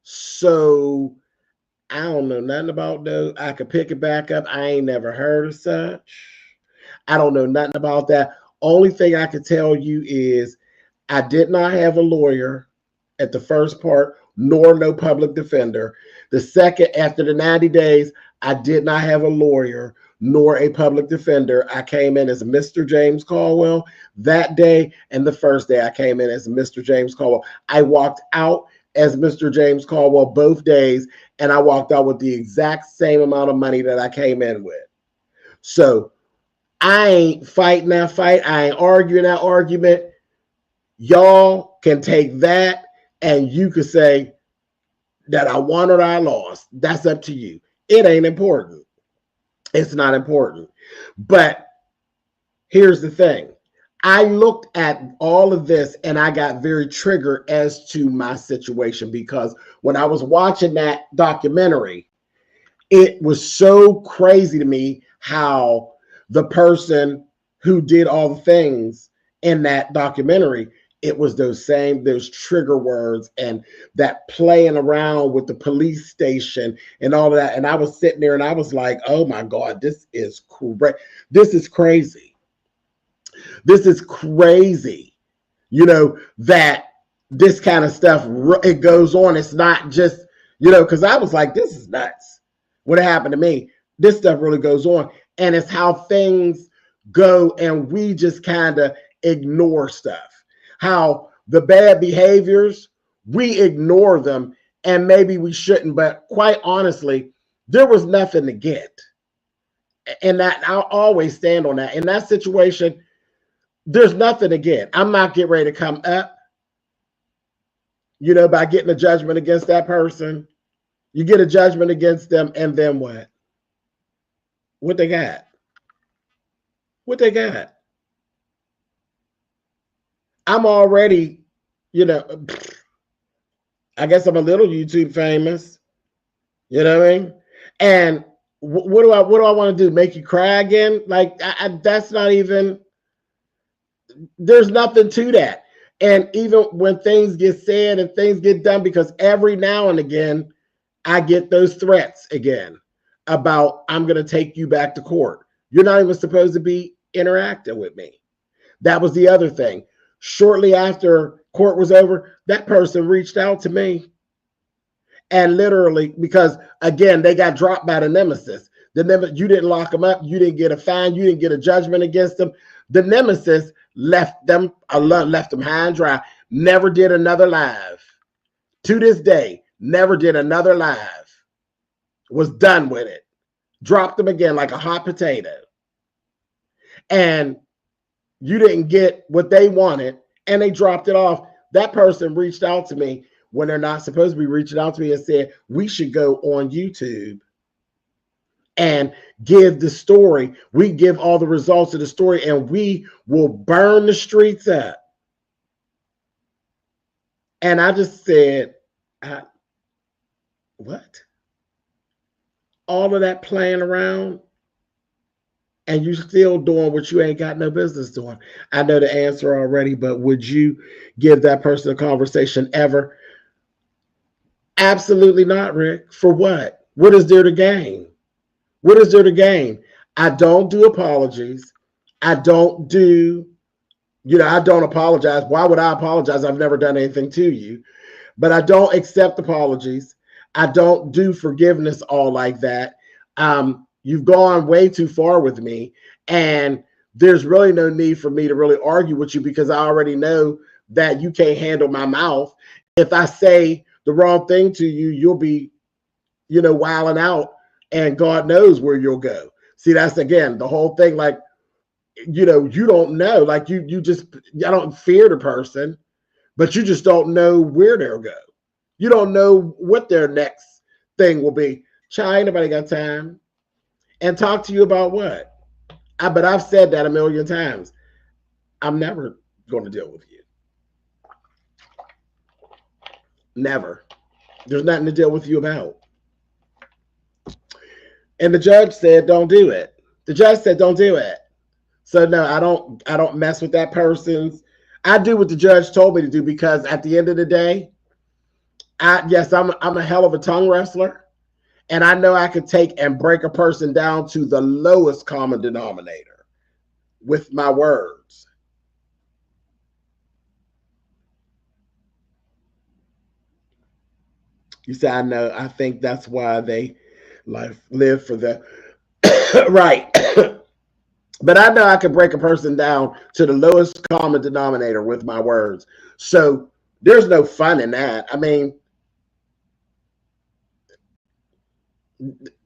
So I don't know nothing about those. I could pick it back up. I ain't never heard of such. I don't know nothing about that. Only thing I can tell you is I did not have a lawyer at the first part, nor no public defender. The second, after the 90 days, I did not have a lawyer, nor a public defender. I came in as Mr. James Colwell that day, and the first day I came in as Mr. James Colwell. I walked out as Mr. James Colwell both days, and I walked out with the exact same amount of money that I came in with. So I ain't fighting that fight. I ain't arguing that argument. Y'all can take that and you could say that I won or I lost. That's up to you. It ain't important. It's not important. But here's the thing. I looked at all of this and I got very triggered as to my situation, because when I was watching that documentary, it was so crazy to me how the person who did all the things in that documentary, it was those trigger words and that playing around with the police station and all of that. And I was sitting there and I was like, oh my God, this is correct. This is crazy. This is crazy. You know, that this kind of stuff, it goes on. It's not just, because I was like, this is nuts. What happened to me? This stuff really goes on. And it's how things go and we just kind of ignore stuff. How the bad behaviors, we ignore them and maybe we shouldn't, but quite honestly, there was nothing to get. And that I'll always stand on that. In that situation, there's nothing to get. I'm not getting ready to come up, by getting a judgment against that person. You get a judgment against them and then what? What they got? What they got? I'm already, I guess I'm a little YouTube famous. You know what I mean? And what do I want to do? Make you cry again? Like that's not even. there's nothing to that. And even when things get said and things get done, because every now and again, I get those threats again about I'm going to take you back to court. You're not even supposed to be interacting with me. That was the other thing. Shortly after court was over, that person reached out to me. And literally, because again, they got dropped by the nemesis. You didn't lock them up. You didn't get a fine. You didn't get a judgment against them. The nemesis left them alone, left them high and dry. Never did another live. To this day, never did another live. Was done with it. Dropped them again like a hot potato. And you didn't get what they wanted, and they dropped it off. That person reached out to me when they're not supposed to be reaching out to me and said, we should go on YouTube and give the story. We give all the results of the story, and we will burn the streets up. And I just said, what? All of that playing around, and you still doing what you ain't got no business doing. I know the answer already, but would you give that person a conversation ever? Absolutely not, Rick. For what? What is there to gain? What is there to gain? I don't do apologies. I don't do, I don't apologize. Why would I apologize? I've never done anything to you. But I don't accept apologies. I don't do forgiveness all like that. You've gone way too far with me, and there's really no need for me to really argue with you, because I already know that you can't handle my mouth. If I say the wrong thing to you, you'll be, wilding out, and God knows where you'll go. See, that's again the whole thing. Like, you don't know. Like I don't fear the person, but you just don't know where they'll go. You don't know what their next thing will be. Child, ain't nobody got time. And talk to you about what? But I've said that a million times. I'm never going to deal with you. Never. There's nothing to deal with you about. And the judge said, don't do it. The judge said, don't do it. So no, I don't mess with that person's. I do what the judge told me to do, because at the end of the day, I'm a hell of a tongue wrestler. And I know I could take and break a person down to the lowest common denominator with my words. You say, I know. I think that's why they live for the right. But I know I could break a person down to the lowest common denominator with my words. So there's no fun in that. I mean,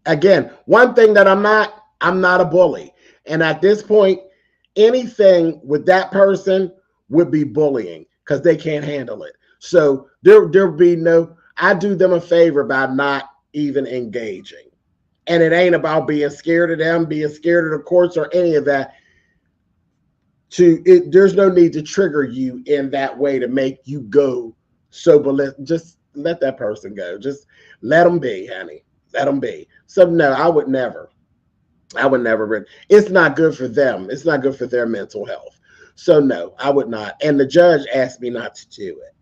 again, one thing that I'm not a bully. And at this point, anything with that person would be bullying, because they can't handle it. So there'll be no, I do them a favor by not even engaging. And it ain't about being scared of them, being scared of the courts or any of that. There's no need to trigger you in that way to make you go just let that person go. Just let them be, honey. Let them be. So no, I would never. It's not good for them. It's not good for their mental health. So no, I would not. And the judge asked me not to do it.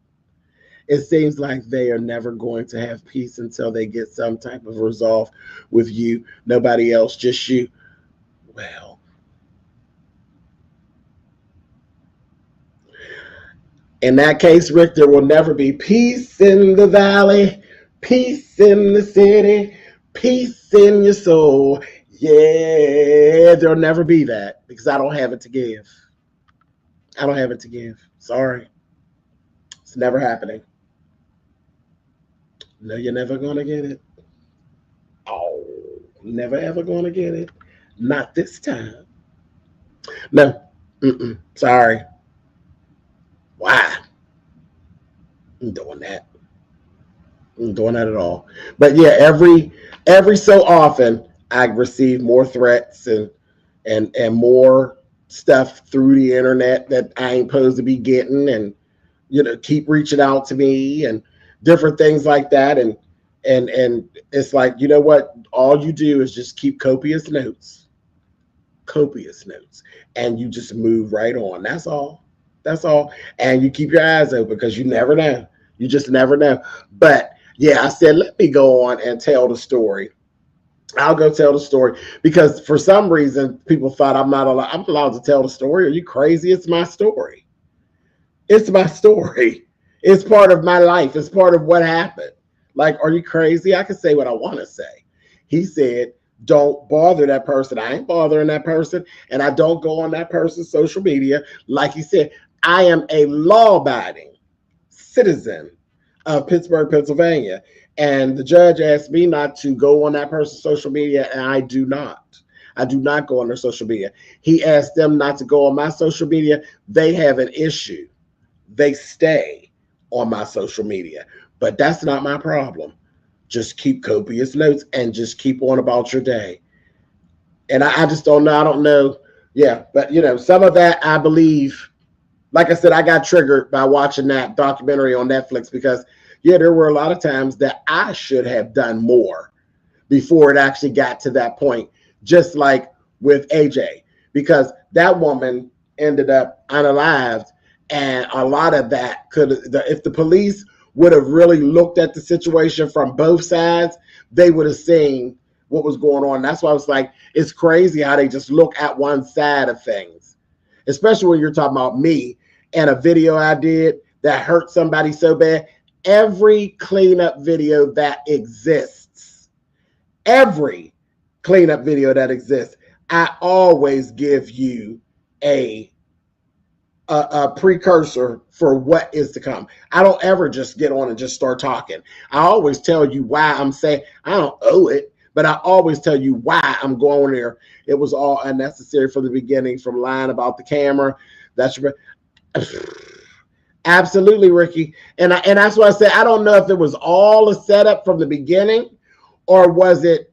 It seems like they are never going to have peace until they get some type of resolve with you. Nobody else, just you. Well, in that case, Rick, there will never be peace in the valley, peace in the city, peace in your soul. Yeah, there'll never be that, because I don't have it to give. I don't have it to give. Sorry. It's never happening. No, you're never going to get it. Oh, never ever going to get it. Not this time. No. Sorry. Why? I'm doing that. I'm doing that at all. But yeah, every so often I receive more threats and more stuff through the internet that I ain't supposed to be getting, and keep reaching out to me and different things like that. And it's like, you know what? All you do is just keep copious notes. copious notes, and you just move right on. That's all. That's all. And you keep your eyes open because you never know. You just never know. But yeah, I said, let me go on and tell the story. I'll go tell the story because for some reason people thought I'm not allowed. I'm allowed to tell the story. Are you crazy? It's my story. It's my story. It's part of my life. It's part of what happened. Like, are you crazy? I can say what I want to say. He said, don't bother that person. I ain't bothering that person. And I don't go on that person's social media. Like he said, I am a law-abiding citizen of Pittsburgh, Pennsylvania. And the judge asked me not to go on that person's social media, and I do not. I do not go on their social media. He asked them not to go on my social media. They have an issue. They stay on my social media. But that's not my problem. Just keep copious notes and just keep on about your day. And I just don't know. I don't know. Yeah, but some of that I believe. Like I said, I got triggered by watching that documentary on Netflix because, there were a lot of times that I should have done more before it actually got to that point, just like with AJ, because that woman ended up unalived. And a lot of that if the police would have really looked at the situation from both sides, they would have seen what was going on. That's why I was like, it's crazy how they just look at one side of things, especially when you're talking about me and a video I did that hurt somebody so bad. Every cleanup video that exists, I always give you a precursor for what is to come. I don't ever just get on and just start talking. I always tell you why I'm saying. I don't owe it, but I always tell you why I'm going there. It was all unnecessary from the beginning, from lying about the camera. That's absolutely, Ricky. And that's why I said I don't know if it was all a setup from the beginning, or was it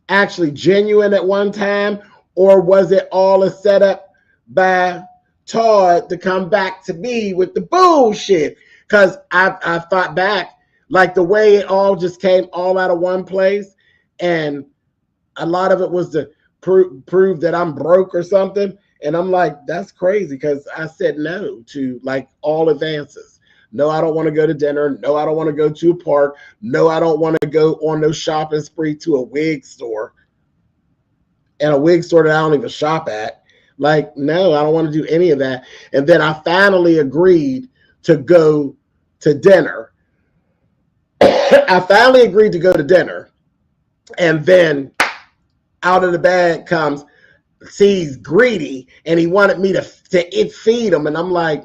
actually genuine at one time, or was it all a setup by Todd to come back to me with the bullshit? Because I thought back, like the way it all just came all out of one place, and a lot of it was to prove that I'm broke or something. And I'm like, that's crazy, because I said no to like all advances. No, I don't want to go to dinner. No, I don't want to go to a park. No, I don't want to go on no shopping spree to a wig store, and a wig store that I don't even shop at. Like, no, I don't want to do any of that. And then I finally agreed to go to dinner. I finally agreed to go to dinner. And then out of the bag comes, he's greedy, and he wanted me to feed him. And I'm like,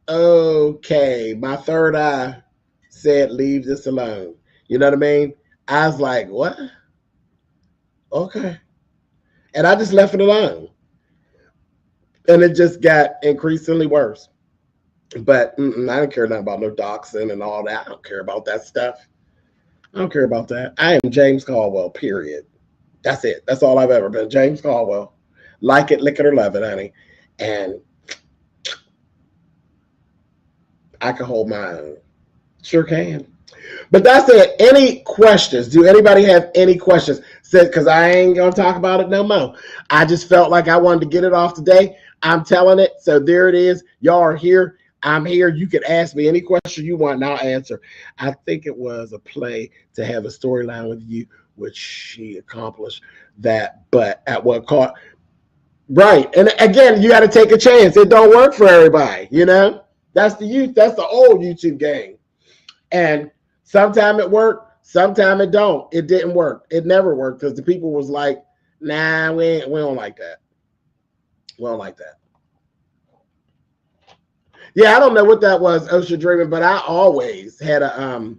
okay, my third eye said, leave this alone. You know what I mean? I was like, what? Okay. And I just left it alone. And it just got increasingly worse. But I don't care nothing about no doxing and all that. I don't care about that stuff. I don't care about that. I am James Colwell, period. That's it. That's all I've ever been. James Colwell. Like it, lick it, or love it, honey. And I can hold my own. Sure can. But that's it. Any questions? Do anybody have any questions? Because I ain't going to talk about it no more. I just felt like I wanted to get it off today. I'm telling it. So there it is. Y'all are here. I'm here. You can ask me any question you want and I'll answer. I think it was a play to have a storyline with you, which she accomplished that, but at what cost? Right. And again, you got to take a chance. It don't work for everybody, That's the youth. That's the old YouTube game. And sometime it worked, sometime it don't. It didn't work. It never worked because the people was like, nah, we don't like that. We don't like that. Yeah, I don't know what that was, Ocean Dreaming, but I always had a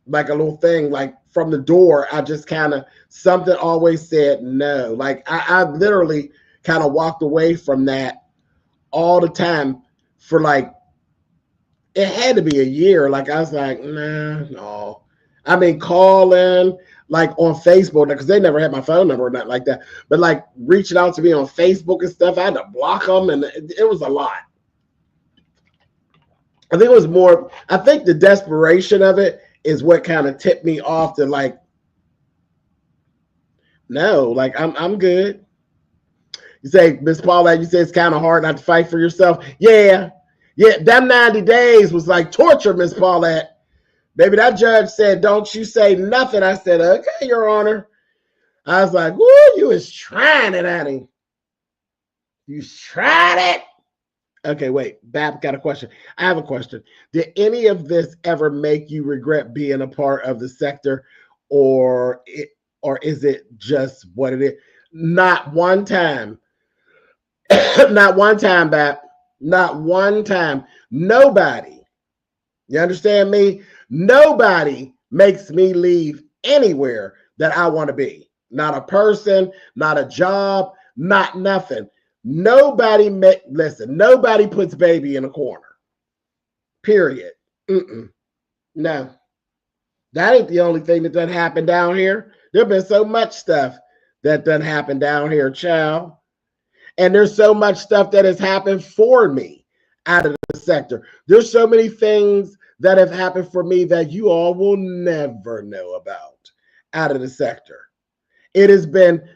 like a little thing, like from the door, I just kind of, something always said no. Like I literally kind of walked away from that all the time for like, it had to be a year. Like I was like, nah, no. I mean, calling like on Facebook, because they never had my phone number or nothing like that. But like reaching out to me on Facebook and stuff, I had to block them, and it was a lot. I think it was more, I think the desperation of it is what kind of tipped me off to like No, like I'm good. You say, Miss Paulette, you say it's kind of hard not to fight for yourself. Yeah. Yeah, that 90 days was like torture, Miss Paulette. Baby, that judge said, don't you say nothing. I said, okay, Your Honor. I was like, woo, you was trying it, honey. You tried it. Okay, wait. Bab got a question. I have a question. Did any of this ever make you regret being a part of the sector, or is it just what it is? Not one time. Not one time, Bab. Not one time. Nobody. You understand me? Nobody makes me leave anywhere that I want to be. Not a person, not a job, not nothing. Nobody nobody puts baby in a corner. Period. No. That ain't the only thing that doesn't happen down here. There's been so much stuff that doesn't happen down here, child. And there's so much stuff that has happened for me out of the sector. There's so many things that have happened for me that you all will never know about out of the sector. It's been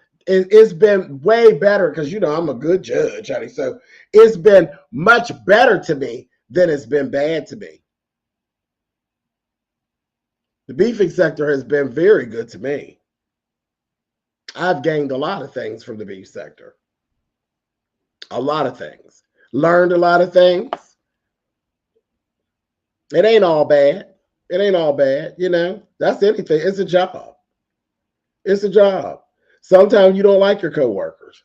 way better because, you know, I'm a good judge, honey. So it's been much better to me than it's been bad to me. The beefing sector has been very good to me. I've gained a lot of things from the beef sector. A lot of things. Learned a lot of things. It ain't all bad. It ain't all bad, you know. That's anything. It's a job. It's a job. Sometimes you don't like your coworkers.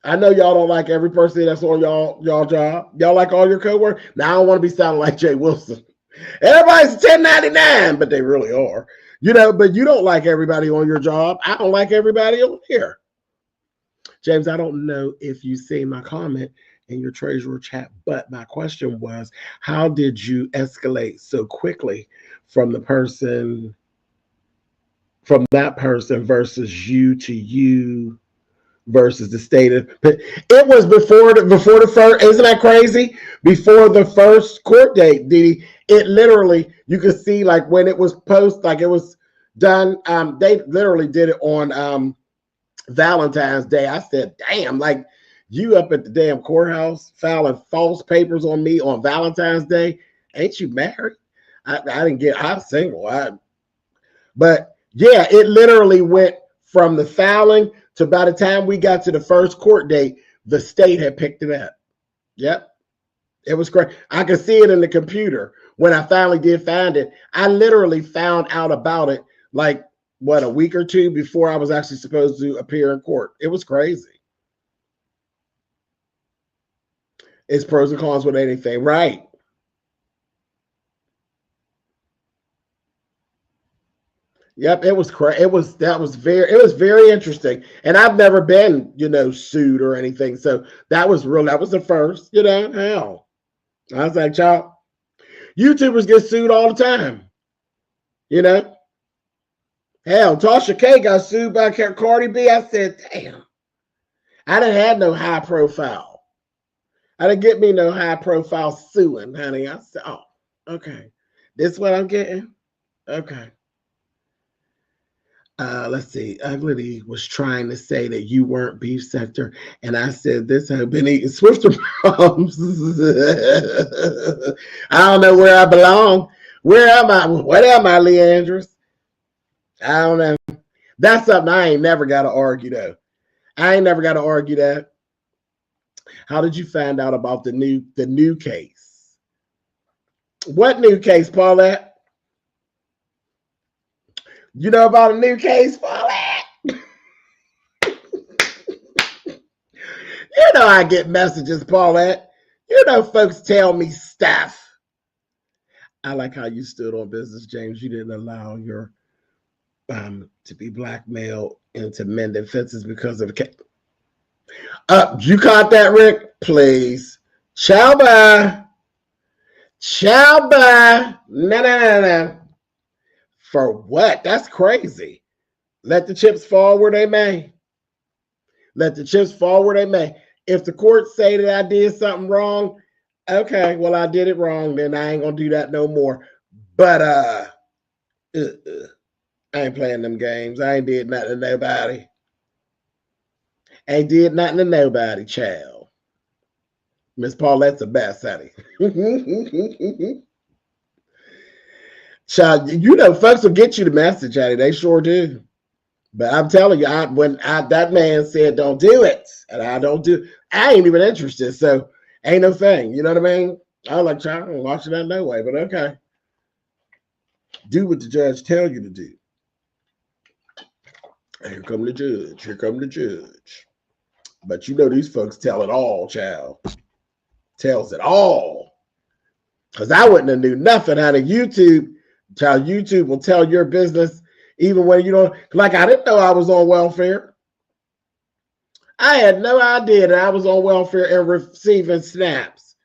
I know y'all don't like every person that's on y'all job. Y'all like all your coworkers. Now I don't want to be sounding like Jay Wilson. Everybody's 1099, but they really are. You know, but you don't like everybody on your job. I don't like everybody on here. James, I don't know if you see my comment in your treasurer chat, but my question was, how did you escalate so quickly from that person versus you to you versus the state of, it was before the first, isn't that crazy? Before the first court date, Didi, it literally, you could see like when it was like it was done, they literally did it on Valentine's Day. I said, damn, like you up at the damn courthouse filing false papers on me on Valentine's Day. Ain't you married? I'm single. But yeah, it literally went from the filing to by the time we got to the first court date, the state had picked it up. Yep. It was great. I could see it in the computer when I finally did find it. I literally found out about it like, a week or two before I was actually supposed to appear in court. It was crazy. It's pros and cons with anything, right? Yep, it was crazy. It was very interesting. And I've never been, you know, sued or anything. So that was the first, you know, hell. I was like, child, YouTubers get sued all the time. You know? Hell, Tasha K got sued by Cardi B. I said, damn. I didn't have no high profile. I didn't get me no high profile suing, honey. I said, oh, okay. This is what I'm getting? Okay. Let's see. Ugly was trying to say that you weren't beef sector, and I said this have been eating Swifter bombs. I don't know where I belong. Where am I? What am I, Leandris? I don't know. That's something I ain't never got to argue, though. I ain't never got to argue that. How did you find out about the new case? What new case, Paulette? You know about a new case, Paulette? You know I get messages, Paulette. You know folks tell me stuff. I like how you stood on business, James. You didn't allow your to be blackmailed into mending fences because of the case. You caught that, Rick? Please. Ciao, bye. Ciao, bye. No. For what? That's crazy. Let the chips fall where they may. Let the chips fall where they may. If the courts say that I did something wrong, okay, well, I did it wrong, then I ain't gonna do that no more. But I ain't playing them games. I ain't did nothing to nobody. Ain't did nothing to nobody, child. Miss Paulette's the best, honey. Child, you know, folks will get you the message, honey. They sure do. But I'm telling you, that man said don't do it, and I don't do. I ain't even interested, so ain't no thing. You know what I mean? I was like, child, I'm watching that no way, but okay. Do what the judge tell you to do. Here come the judge. Here come the judge. But you know these folks tell it all, child. Tells it all. Because I wouldn't have knew nothing out of YouTube. Child, YouTube will tell your business even when you don't. Like, I didn't know I was on welfare. I had no idea that I was on welfare and receiving snaps.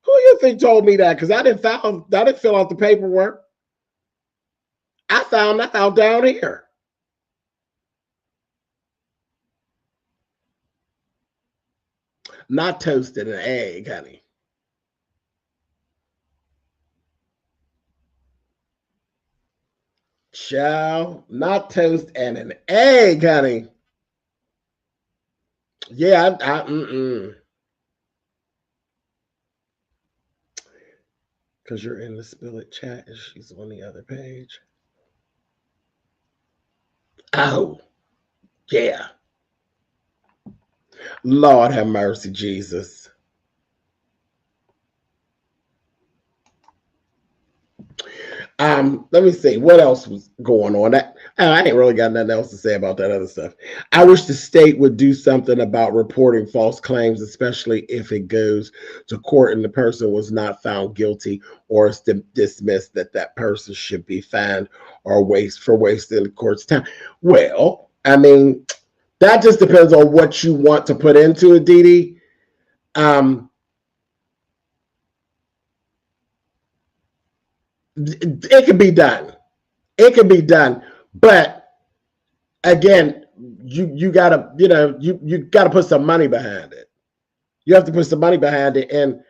Who you think told me that? Because I didn't fill out the paperwork. I found that out down here. Not toasted an egg, honey. Child, not toast and an egg, honey. Yeah, Because you're in the Spillit chat and she's on the other page. Oh, yeah. Lord have mercy, Jesus. Let me see what else was going on. I ain't really got nothing else to say about that other stuff. I wish the state would do something about reporting false claims, especially if it goes to court and the person was not found guilty or is dismissed, that person should be fined or wasting the court's time. Well, I mean, that just depends on what you want to put into it, Dee Dee. It can be done. It can be done, but again, you gotta you gotta put some money behind it. You have to put some money behind it, and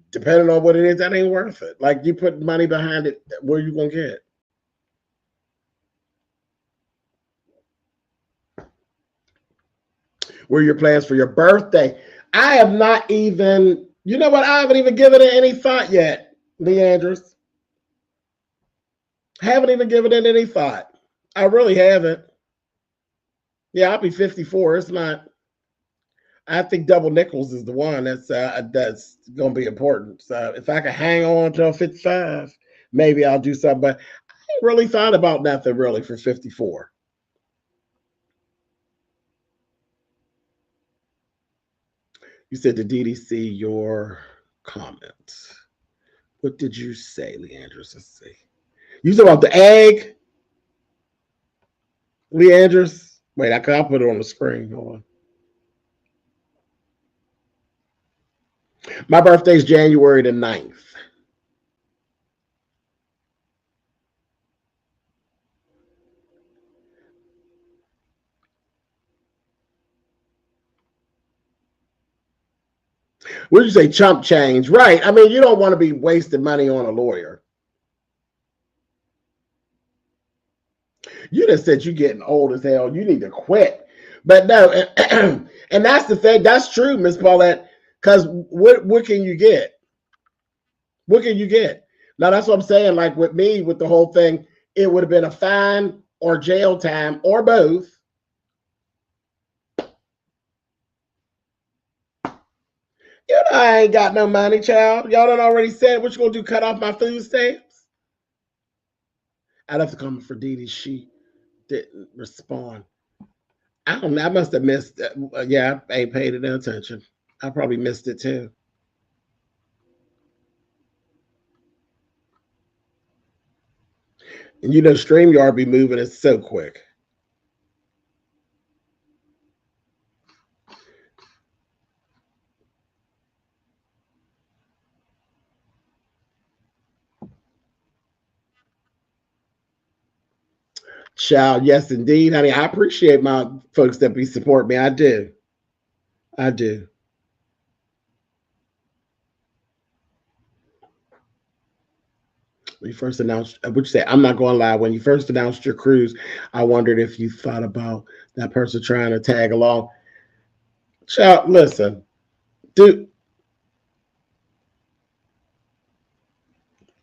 depending on what it is, that ain't worth it. Like, you put money behind it, where you gonna get? Where are your plans for your birthday? I have not even. You know what? I haven't even given it any thought yet, Leandros. Haven't even given it any thought. I really haven't. Yeah, I'll be 54. It's not. I think double nickels is the one that's going to be important. So if I can hang on till 55, maybe I'll do something. But I ain't really thought about nothing really for 54. You said to DDC your comment. What did you say, Leandros? Let's see. You said about the egg, Leandros? Wait, I'll put it on the screen. Hold on. My birthday's January the 9th. What did you say? Chump change. Right. I mean, you don't want to be wasting money on a lawyer. You just said you're getting old as hell. You need to quit. But no, and that's the thing. That's true, Miss Paulette. Because what can you get? What can you get? Now, that's what I'm saying. Like with me, with the whole thing, it would have been a fine or jail time or both. You know, I ain't got no money, child. Y'all done already said what you gonna do, cut off my food stamps? I'd have to come for Dee Dee. She didn't respond. I don't know. I must have missed it. Yeah, I ain't paid it no attention. I probably missed it too. And you know, StreamYard be moving it so quick. Child, yes, indeed, honey. I appreciate my folks that be support me. I do. I do. When you first announced, what you say? I'm not going to lie. When you first announced your cruise, I wondered if you thought about that person trying to tag along. Child, listen, dude,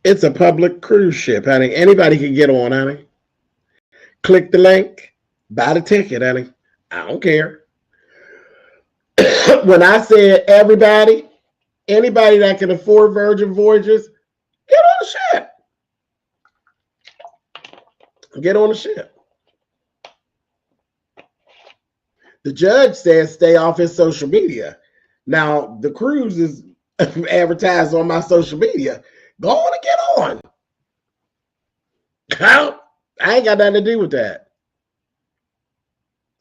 it's a public cruise ship, honey. Anybody can get on, honey. Click the link, buy the ticket, honey. I don't care. When I said everybody, anybody that can afford Virgin Voyages, get on the ship. Get on the ship. The judge says stay off his social media. Now, the cruise is advertised on my social media. Go on and get on. I ain't got nothing to do with that.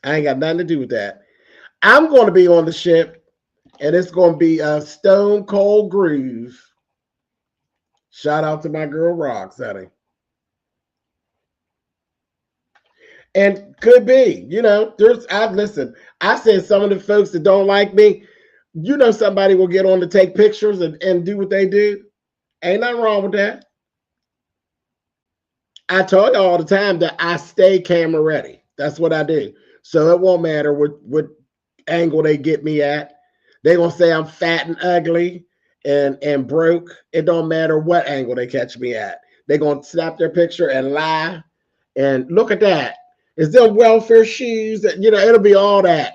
I ain't got nothing to do with that. I'm going to be on the ship, and it's going to be a stone cold groove. Shout out to my girl Rox, honey. And could be, listen, I said some of the folks that don't like me, somebody will get on to take pictures and do what they do. Ain't nothing wrong with that. I tell you all the time that I stay camera ready. That's what I do. So it won't matter what angle they get me at. They're going to say I'm fat and ugly and broke. It don't matter what angle they catch me at. They're going to snap their picture and lie. And look at that. Is there welfare shoes? It'll be all that.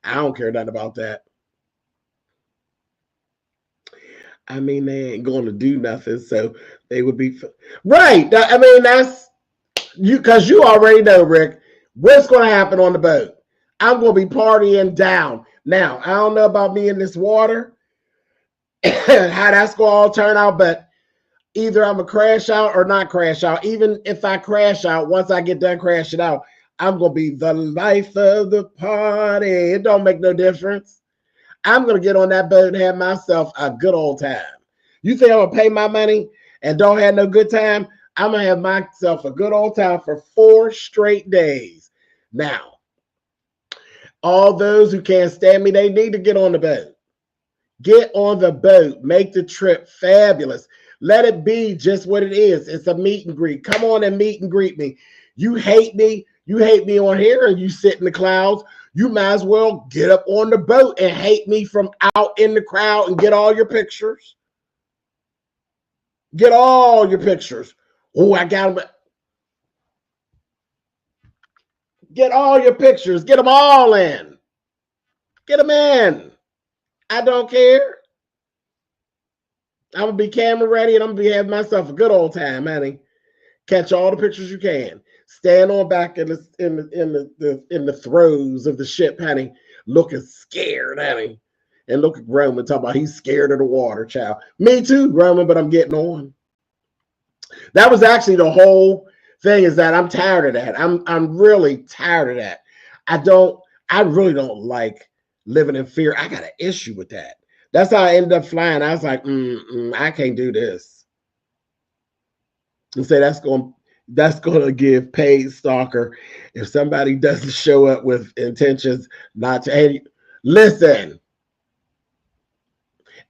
I don't care nothing about that. I mean, they ain't going to do nothing, so they would be right. I mean, that's you, because you already know, Rick, what's going to happen on the boat. I'm going to be partying down. Now, I don't know about me in this water, how that's going to all turn out, but either I'm going to crash out or not crash out. Even if I crash out, once I get done crashing out, I'm going to be the life of the party. It don't make no difference. I'm going to get on that boat and have myself a good old time. You think I'm going to pay my money and don't have no good time? I'm going to have myself a good old time for 4 straight days. Now, all those who can't stand me, they need to get on the boat. Get on the boat. Make the trip fabulous. Let it be just what it is. It's a meet and greet. Come on and meet and greet me. You hate me. You hate me on here and you sit in the clouds. You might as well get up on the boat and hate me from out in the crowd and get all your pictures. Get all your pictures. Oh, I got them. Get all your pictures. Get them all in. Get them in. I don't care. I'm going to be camera ready and I'm going to be having myself a good old time, honey. Catch all the pictures you can. Stand on back in the throes of the ship, honey, looking scared, honey. And look at Roman talking about he's scared of the water, child. Me too, Roman, but I'm getting on. That was actually the whole thing, is that I'm tired of that. I'm really tired of that. I really don't like living in fear. I got an issue with that. That's how I ended up flying. I was like, I can't do this. And say that's going to give paid stalker if somebody doesn't show up with intentions not to. Hey, listen,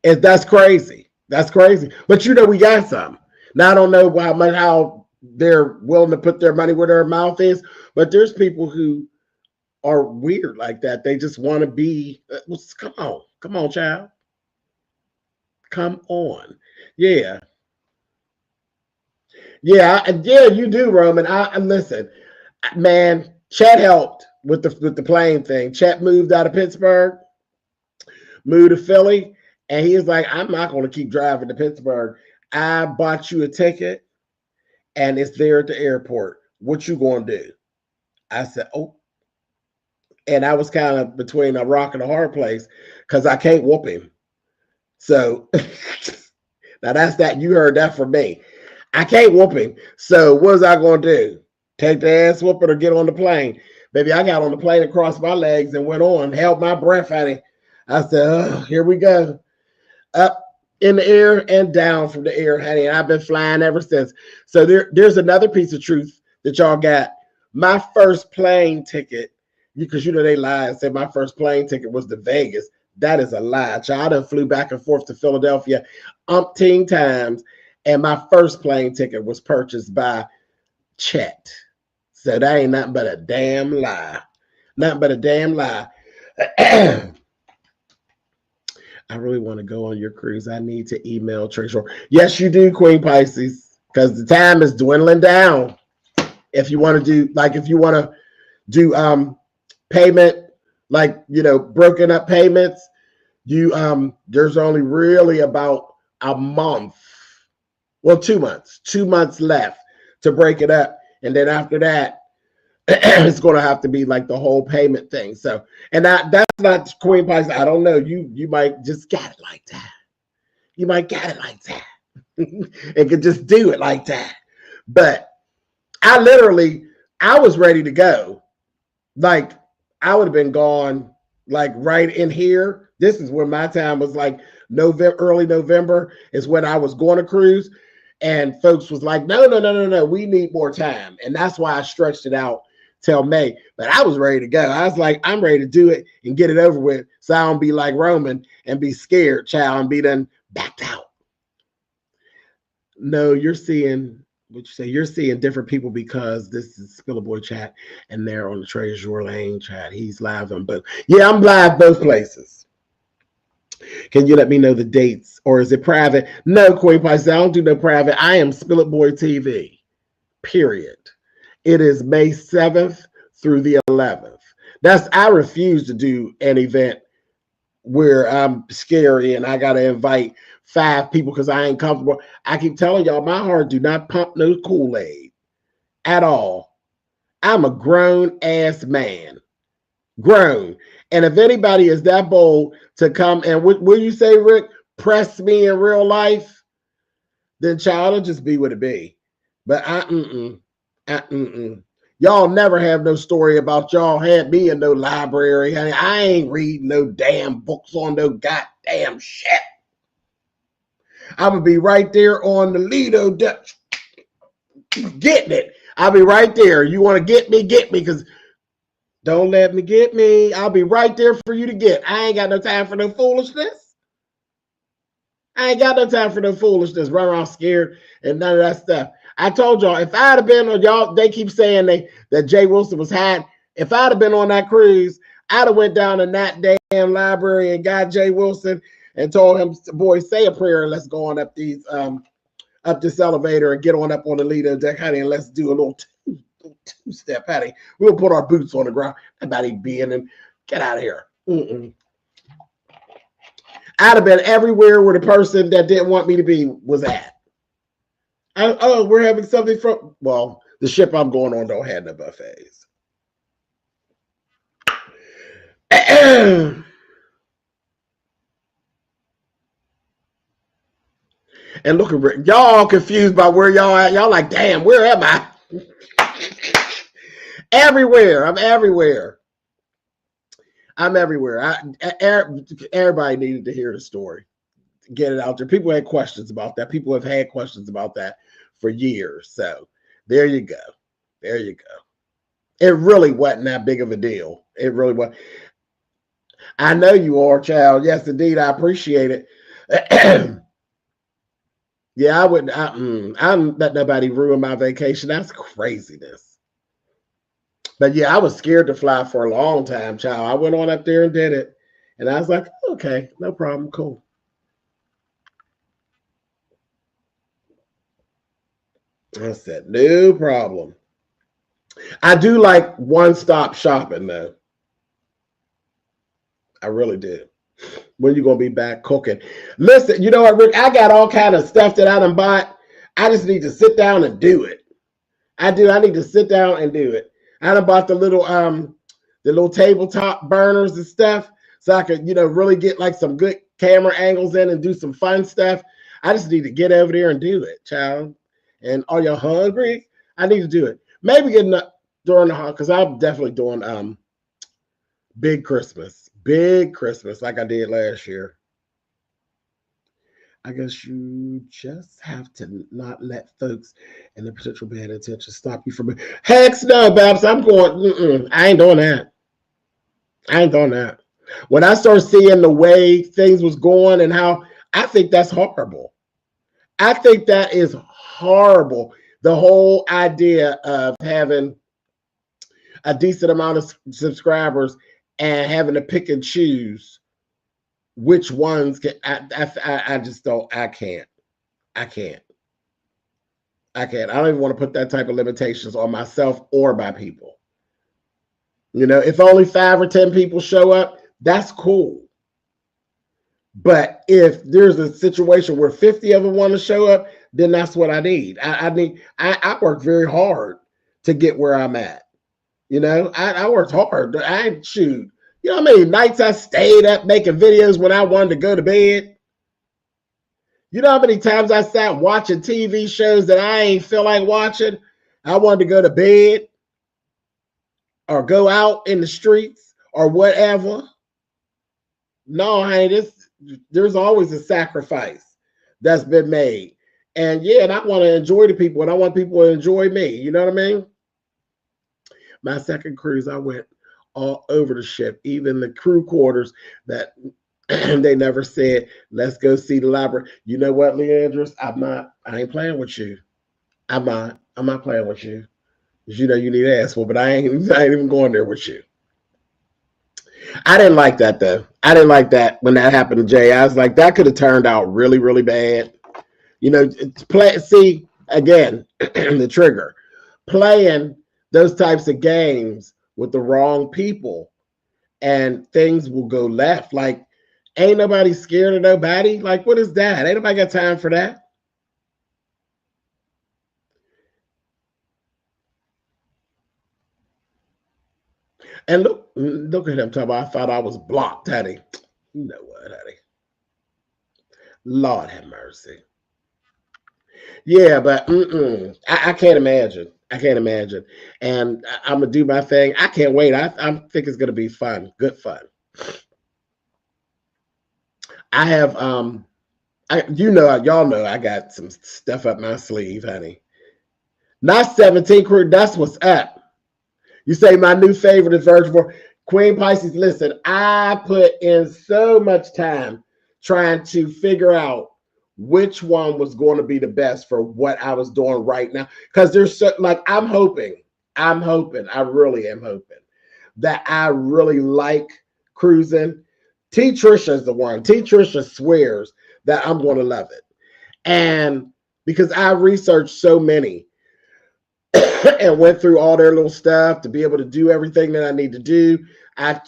that's crazy. That's crazy. But we got some. Now I don't know how they're willing to put their money where their mouth is, but there's people who are weird like that. They just want to be. Come on, child. Come on, yeah. Yeah, you do, Roman. I listen, man. Chet helped with the plane thing. Chet moved out of Pittsburgh, moved to Philly, and he was like, "I'm not going to keep driving to Pittsburgh. I bought you a ticket, and it's there at the airport. What you going to do?" I said, "Oh," and I was kind of between a rock and a hard place because I can't whoop him. So now that's that. You heard that from me. I can't whoop him. So what was I going to do? Take the ass whooping or get on the plane? Baby, I got on the plane and crossed my legs and went on, held my breath at it. I said, oh, here we go. Up in the air and down from the air, honey. And I've been flying ever since. So there's another piece of truth that y'all got. My first plane ticket, because they lied and said my first plane ticket was to Vegas. That is a lie. Child, I done flew back and forth to Philadelphia umpteen times. And my first plane ticket was purchased by Chet. So that ain't nothing but a damn lie. Nothing but a damn lie. I really want to go on your cruise. I need to email Tracy. Yes, you do, Queen Pisces, because the time is dwindling down. If you want to do, like, if you want to do payment, like, you know, broken up payments, you there's only really about a month, well, 2 months left to break it up, and then after that it's going to have to be like the whole payment thing. So, and that's not Queen Pisces. I don't know, you might just got it like that. You might got it like that. It could just do it like that. But I was ready to go. Like, I would have been gone, like, right in here. This is when my time was like early November is when I was going to cruise. And folks was like, no, we need more time. And that's why I stretched it out till May. But I was ready to go. I was like, I'm ready to do it and get it over with, so I don't be like Roman and be scared, child, and be done backed out. No, you're seeing what you say. You're seeing different people because this is Spillitboy chat and they're on the Treasure Lane chat. He's live on both. Yeah, I'm live both places. Can you let me know the dates, or is it private? No, Queen Pisces, I don't do no private. I am Spillitboy TV, period. It is May 7th through the 11th. I refuse to do an event where I'm scary and I got to invite 5 people because I ain't comfortable. I keep telling y'all, my heart do not pump no Kool-Aid at all. I'm a grown-ass man. Grown. And if anybody is that bold to come and, will you say, Rick, press me in real life, then child, it'll just be what it be. But y'all never have no story about y'all had me in no library. Honey. I ain't reading no damn books on no goddamn shit. I'm going to be right there on the Lido Dutch getting it. I'll be right there. You want to get me, because don't let me get me. I'll be right there for you to get. I ain't got no time for no foolishness. Run around scared and none of that stuff. I told y'all, if I'd have been on y'all, they keep saying that Jay Wilson was hiding. If I'd have been on that cruise, I'd have went down in that damn library and got Jay Wilson and told him, boy, say a prayer and let's go on up this elevator and get on up on the Lido deck, honey, and let's do a little two-step, honey. We'll put our boots on the ground. Nobody being and get out of here. I'd have been everywhere where the person that didn't want me to be was at. We're having something from, well, the ship I'm going on don't have no buffets. And look at y'all all confused by where y'all at. Y'all like, damn, where am I? Everywhere. I'm everywhere. Everybody needed to hear the story. Get it out there. People had questions about that. People have had questions about that for years. So there you go. It really wasn't that big of a deal. It really was. I know you are, child. Yes, indeed. I appreciate it. Yeah, I wouldn't. I'm let nobody ruin my vacation. That's craziness. But yeah, I was scared to fly for a long time, child. I went on up there and did it. And I was like, okay, no problem. Cool. I said, no problem. I do like one-stop shopping, though. I really do. When you going to be back cooking? Listen, you know what, Rick? I got all kind of stuff that I done bought. I just need to sit down and do it. I need to sit down and do it. I done bought the little tabletop burners and stuff so I could, really get like some good camera angles in and do some fun stuff. I just need to get over there and do it, child. And are you hungry? I need to do it. Maybe getting up during the holiday, because I'm definitely doing big Christmas like I did last year. I guess you just have to not let folks and the potential bad intention stop you from. Heck no, Babs. I'm going. I ain't doing that. When I started seeing the way things was going and how, I think that's horrible. I think that is horrible. The whole idea of having a decent amount of subscribers and having to pick and choose which ones can. I just don't. I can't. I can't. I can't. I don't even want to put that type of limitations on myself or my people. You know, if only 5 or 10 people show up, that's cool. But if there's a situation where 50 of them want to show up, then that's what I need. I work very hard to get where I'm at. You know, I worked hard. I shoot. You know how many nights I stayed up making videos when I wanted to go to bed? You know how many times I sat watching TV shows that I ain't feel like watching? I wanted to go to bed or go out in the streets or whatever. No, honey, there's always a sacrifice that's been made. And yeah, and I want to enjoy the people, and I want people to enjoy me. You know what I mean? My second cruise, I went all over the ship, even the crew quarters that they never said, let's go see the library. You know what, Leandris? I ain't playing with you. I'm not playing with you. Because you know you need ass for, but I ain't even going there with you. I didn't like that though. I didn't like that when that happened to Jay. I was like, that could have turned out really, really bad. You know, see again the trigger. Playing those types of games with the wrong people and things will go left. Like, ain't nobody scared of nobody. Like, what is that? Ain't nobody got time for that. And look at him talking about, I thought I was blocked, honey. You know what, honey? Lord have mercy. Yeah, but I can't imagine. I can't imagine. And I'm gonna do my thing. I can't wait. I think it's gonna be fun. Good fun. I have y'all know I got some stuff up my sleeve, honey. Not 17 crew, that's what's up. You say my new favorite is Virgin for Queen Pisces. Listen, I put in so much time trying to figure out which one was going to be the best for what I was doing right now. Because there's so, like, I'm hoping, I really am hoping that I really like cruising. T. Trisha is the one. T. Trisha swears that I'm going to love it. And because I researched so many and went through all their little stuff to be able to do everything that I need to do. I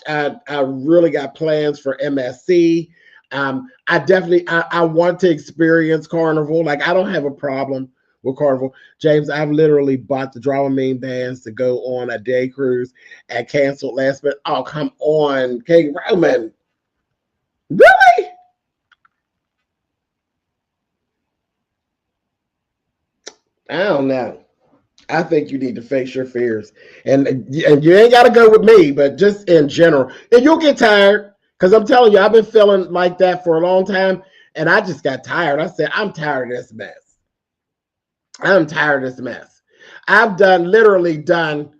really got plans for MSC. I want to experience Carnival. Like, I don't have a problem with Carnival. James, I've literally bought the Dramamine bands to go on a day cruise and canceled last minute. Oh, come on, King Roman. Really? I don't know. I think you need to face your fears, and you ain't got to go with me, but just in general, and you'll get tired because I'm telling you, I've been feeling like that for a long time, and I just got tired. I said, I'm tired of this mess. I'm tired of this mess. I've literally done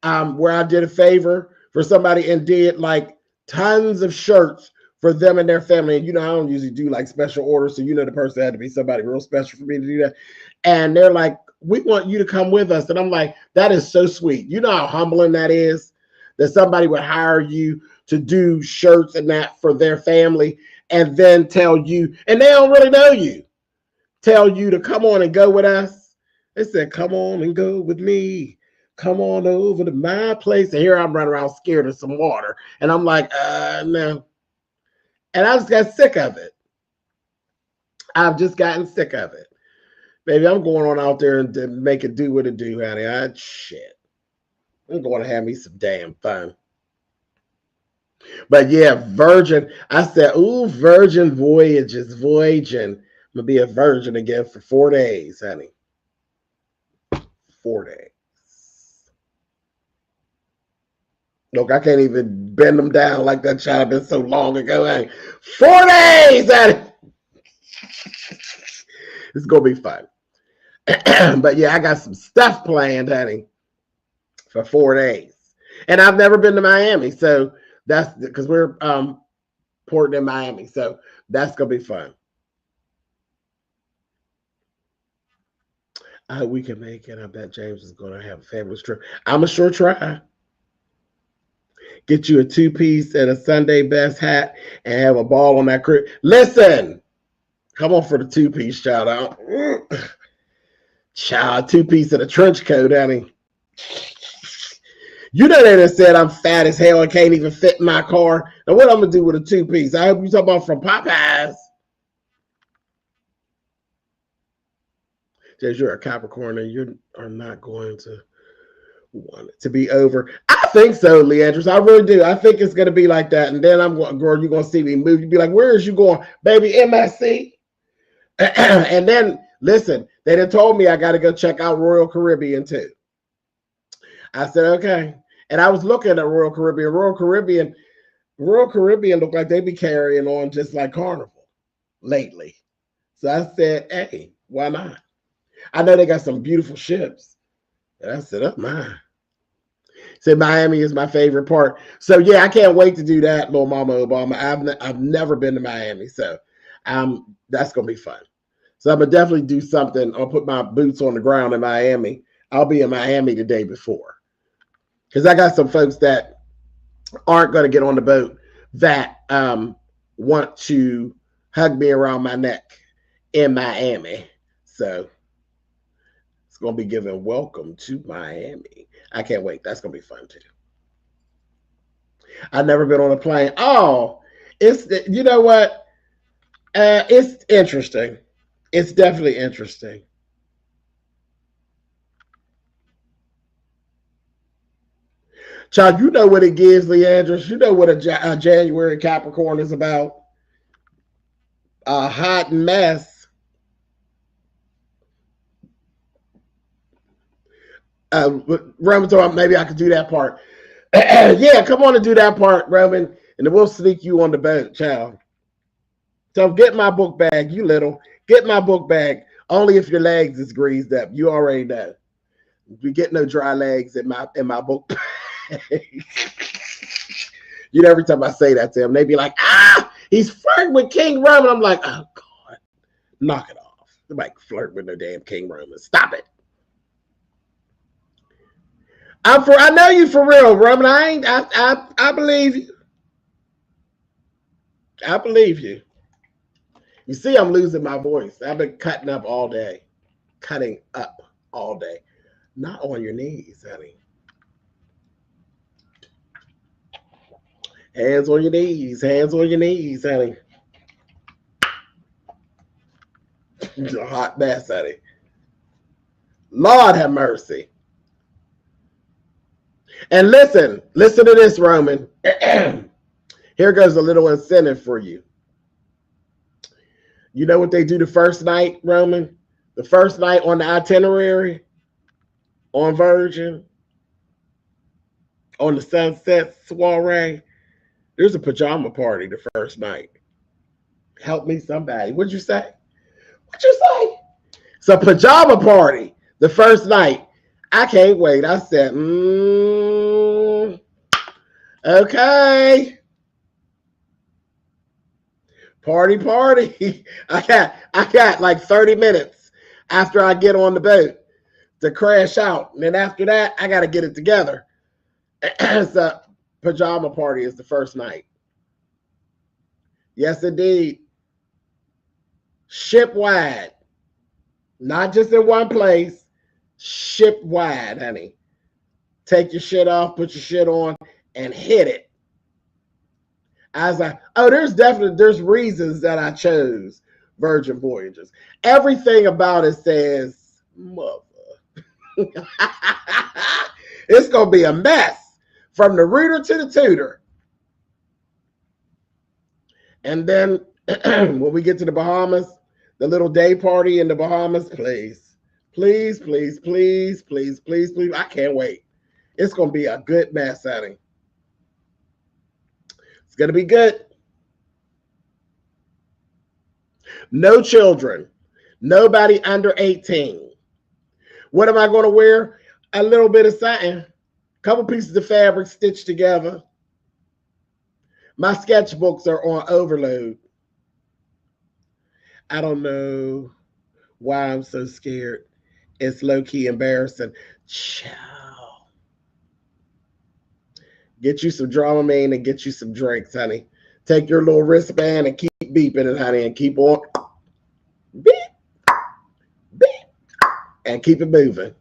where I did a favor for somebody and did like tons of shirts for them and their family. And you know, I don't usually do like special orders, so you know the person had to be somebody real special for me to do that. And they're like, we want you to come with us. And I'm like, that is so sweet. You know how humbling that is, that somebody would hire you to do shirts and that for their family and then tell you, and they don't really know you, tell you to come on and go with us. They said, come on and go with me. Come on over to my place. And here I'm running around scared of some water. And I'm like, no. And I just got sick of it. I've just gotten sick of it. Baby, I'm going on out there and to make it do what it do, honey. Shit. I'm going to have me some damn fun. But yeah, Virgin. I said, ooh, Virgin Voyages, voyaging. I'm going to be a virgin again for 4 days, honey. 4 days. Look, I can't even bend them down like that shot have been so long ago, honey. 4 days, honey. It's going to be fun. But yeah, I got some stuff planned, honey, for 4 days. And I've never been to Miami, so that's because we're porting in Miami, so that's gonna be fun. I hope we can make it. I bet James is going to have a fabulous trip. I'm a sure try. Get you a 2-piece and a Sunday best hat and have a ball on that crib. Listen, come on for the 2-piece, shout out. Child, 2-piece and a trench coat, honey. You know they done said I'm fat as hell and can't even fit in my car. Now what I'm gonna do with a 2-piece? I hope you talking about from Popeyes. Says you're a Capricorn and you are not going to want it to be over. I think so, Leandros. I really do. I think it's gonna be like that. And then I'm going, girl, you're gonna see me move. You'd be like, where is you going, baby? MSC. And then listen, they done told me I gotta go check out Royal Caribbean too. I said, okay. And I was looking at Royal Caribbean. Royal Caribbean looked like they be carrying on just like Carnival lately. So I said, hey, why not? I know they got some beautiful ships. And I said, oh my. Said Miami is my favorite part. So yeah, I can't wait to do that, little Mama Obama. I've never been to Miami. So that's gonna be fun. So I'm gonna definitely do something. I'll put my boots on the ground in Miami. I'll be in Miami the day before. Because I got some folks that aren't going to get on the boat that want to hug me around my neck in Miami. So it's going to be given welcome to Miami. I can't wait. That's going to be fun too. I've never been on a plane. Oh, you know what? It's interesting. It's definitely interesting. Child, you know what it gives, Leandros. You know what a January Capricorn is about. A hot mess. Roman told me maybe I could do that part. Yeah, come on and do that part, Roman, and then we'll sneak you on the boat, child. So get my book bag, you little. Get my book bag. Only if your legs is greased up. You already know. You get no dry legs in my book bag. You know, every time I say that to them, they be like, he's flirting with King Roman. I'm like, oh God, knock it off. They're like, flirt with no damn King Roman. Stop it. I know you for real, Roman. I believe you. I believe you. You see, I'm losing my voice. I've been cutting up all day. Cutting up all day. Not on your knees, honey. Hands on your knees. Hands on your knees, honey. It's a hot mess, honey. Lord have mercy. And listen to this, Roman. Here goes a little incentive for you. You know what they do the first night, Roman? The first night on the itinerary on Virgin, on the Sunset Soiree, there's a pajama party the first night. Help me, somebody. What'd you say? What'd you say? It's a pajama party the first night. I can't wait. I said, okay. Party. I got like 30 minutes after I get on the boat to crash out. And then after that, I got to get it together. So pajama party is the first night. Yes, indeed. Ship wide. Not just in one place. Ship wide, honey. Take your shit off, put your shit on, and hit it. I was like, oh, there's reasons that I chose Virgin Voyages. Everything about it says, mother. It's going to be a mess from the rooter to the tutor. And then when we get to the Bahamas, the little day party in the Bahamas, please. I can't wait. It's going to be a good mess, honey. It's going to be good. No children. Nobody under 18. What am I going to wear? A little bit of satin. A couple pieces of fabric stitched together. My sketchbooks are on overload. I don't know why I'm so scared. It's low-key embarrassing. Ciao. Get you some Dramamine and get you some drinks, honey. Take your little wristband and keep beeping it, honey, and keep on beep, beep, and keep it moving.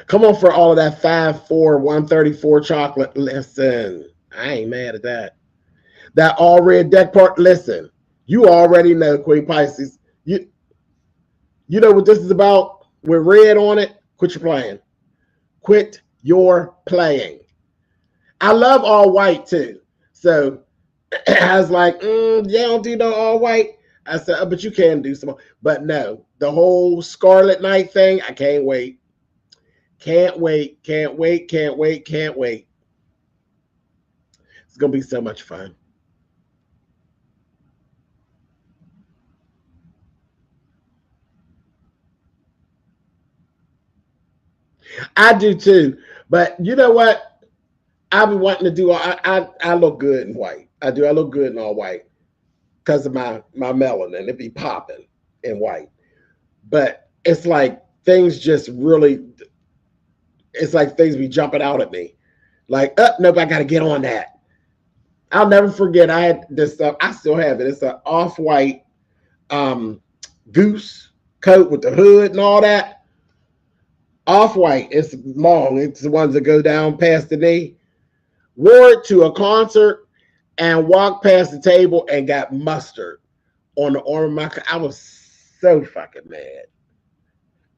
Come on for all of that 5-4, 134 chocolate. Listen, I ain't mad at that. That all red deck part, listen, you already know, Queen Pisces. You know what this is about? With red on it, quit your playing. Quit your playing. I love all white too. So I was like, yeah, don't do no all white. I said, oh, but you can do some. But no, the whole Scarlet Night thing, I can't wait. Can't wait, can't wait, can't wait, can't wait. It's going to be so much fun. I do too. But you know what? I've been wanting to do, I look good in white. I do. I look good in all white because of my melanin. It be popping in white. But it's like things just really, it's like things be jumping out at me. Like, nope, I got to get on that. I'll never forget. I had this stuff. I still have it. It's an off-white goose coat with the hood and all that. Off-white. It's long. It's the ones that go down past the knee. Wore it to a concert and walked past the table and got mustard on the arm of my coat. I was so fucking mad.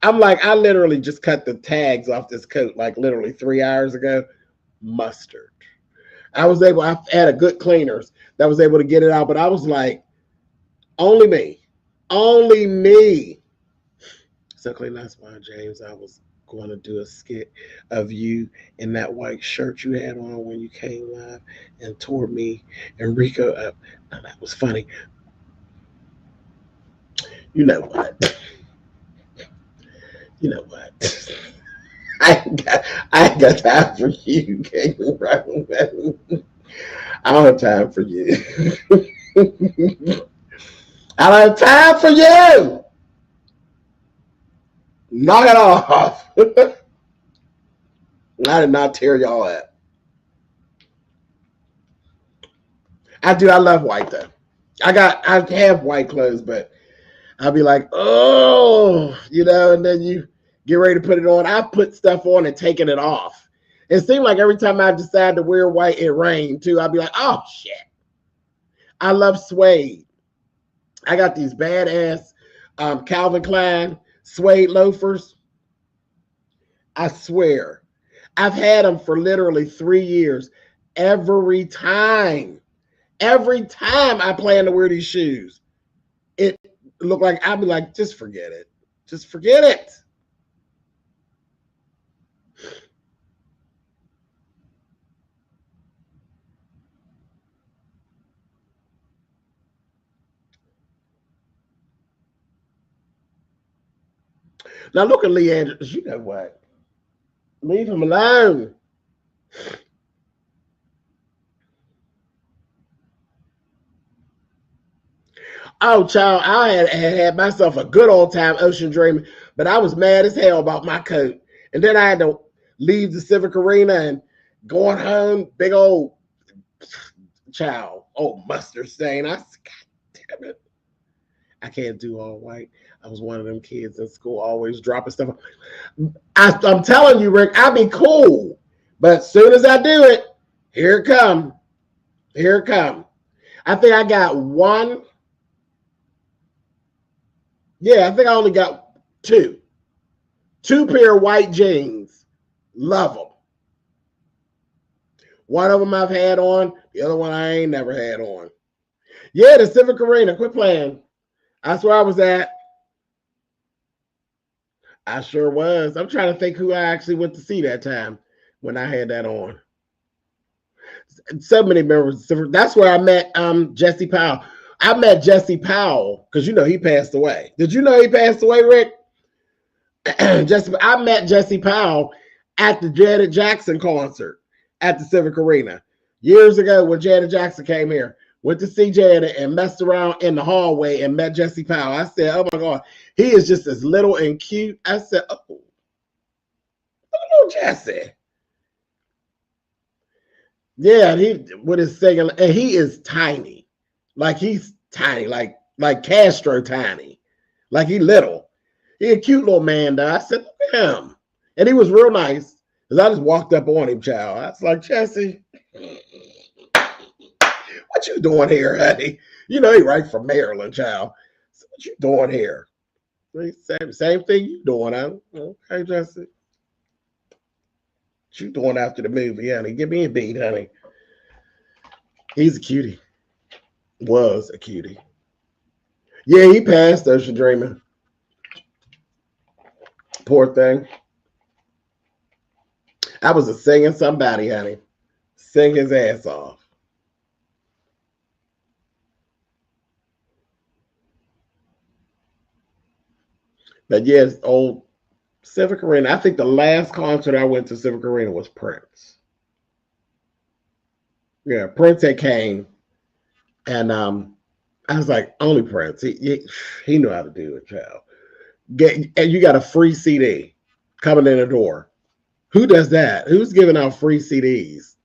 I'm like, I literally just cut the tags off this coat like literally 3 hours ago. Mustard. I had a good cleaners that was able to get it out, but I was like, only me. Only me. So clean, that's why, James, I was going to do a skit of you in that white shirt you had on when you came live and tore me and Rico up. Now, that was funny. You know what? You know what? I ain't got time for you, King. I don't have time for you. I don't have time for you. Knock it off. I did not tear y'all up. I do. I love white though. I have white clothes, but I'll be like, oh, and then you get ready to put it on. I put stuff on and taking it off. It seemed like every time I decide to wear white, it rained too. I'd be like, oh shit. I love suede. I got these badass Calvin Klein suede loafers. I swear. I've had them for literally 3 years. Every time I plan to wear these shoes, it looked like I'd be like, just forget it. Just forget it. Now look at Lee Andrews. You know what? Leave him alone. Oh, child, I had myself a good old time ocean dreaming, but I was mad as hell about my coat. And then I had to leave the Civic Arena and going home, big old child, mustard stain. I said, God damn it. I can't do all white. I was one of them kids in school always dropping stuff. I'm telling you, Rick, I'll be cool. But as soon as I do it, here it come. Here it come. I think I got one. Yeah, I think I only got two. 2 pair of white jeans. Love them. One of them I've had on. The other one I ain't never had on. Yeah, the Civic Arena. Quit playing. That's where I was at. I sure was. I'm trying to think who I actually went to see that time when I had that on. So many members. That's where I met Jesse Powell. I met Jesse Powell because he passed away. Did you know he passed away, Rick? I met Jesse Powell at the Janet Jackson concert at the Civic Arena years ago when Janet Jackson came here. Went to CJ and messed around in the hallway and met Jesse Powell. I said, oh my God, he is just as little and cute. I said, oh, little Jesse. Yeah, he with his singing, and he is tiny. Like he's tiny, like Castro tiny. Like he little. He a cute little man though. I said, look at him. And he was real nice. Because I just walked up on him, child. I was like, Jesse, what you doing here, honey? You know, he right from Maryland, child. So what you doing here? Same thing you doing, huh? Okay, Jesse. What you doing after the movie, honey? Give me a beat, honey. He's a cutie. Was a cutie. Yeah, he passed Ocean Dreamer. Poor thing. I was a singing somebody, honey. Sing his ass off. But yes, old Civic Arena. I think the last concert I went to Civic Arena was Prince. Yeah, Prince had came, and I was like, only Prince. He knew how to do it, child. And you got a free CD coming in the door. Who does that? Who's giving out free CDs?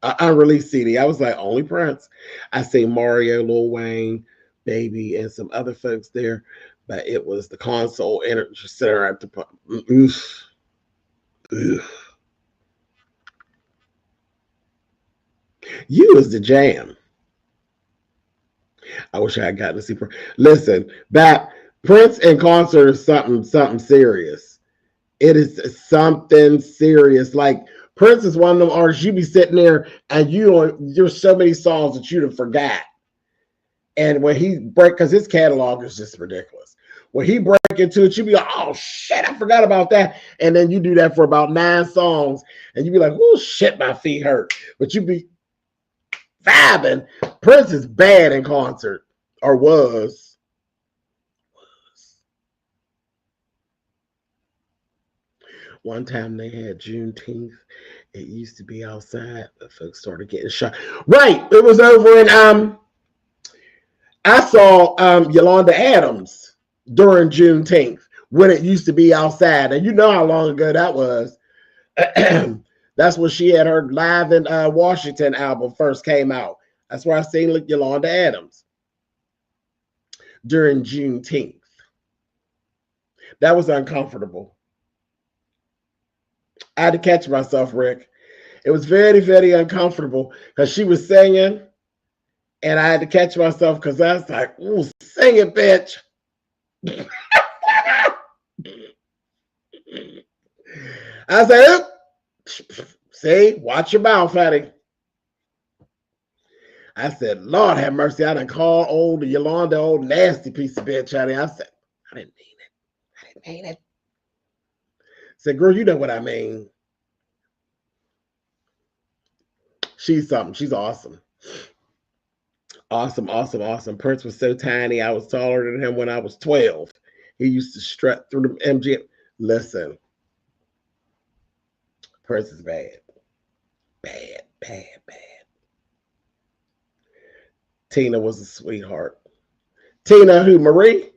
Unreleased CD. I was like, only Prince. I say Mario, Lil Wayne, Baby, and some other folks there. But it was the console energy center at the pump. Oof. Oof. You was the jam. I wish I had gotten to see Prince. Listen, that Prince in concert is something serious. It is something serious. Like Prince is one of them artists you be sitting there and there's so many songs that you'd have forgot. And when he break, because his catalog is just ridiculous. When he break into it, you be like, oh shit, I forgot about that. And then you do that for about 9 songs, and you be like, oh shit, my feet hurt. But you be vibing. Prince is bad in concert, or was. One time they had Juneteenth. It used to be outside, but folks started getting shot. Right, it was over in I saw Yolanda Adams during Juneteenth when it used to be outside, and you know how long ago that was. That's when she had her Live in Washington album first came out. That's where I seen Yolanda Adams during Juneteenth. That was uncomfortable. I had to catch myself, Rick. It was very, very uncomfortable because she was singing, and I had to catch myself because I was like, ooh, sing it, bitch. I said, see, watch your mouth, honey. I said, Lord have mercy. I done called old Yolanda, old nasty piece of bitch, honey. I said, I didn't mean it. I didn't mean it. I said, girl, you know what I mean. She's something. She's awesome. Awesome, awesome, awesome. Prince was so tiny. I was taller than him when I was 12. He used to strut through the MGM. Listen, Prince is bad. Bad, bad, bad. Tina was a sweetheart. Tina who? Marie?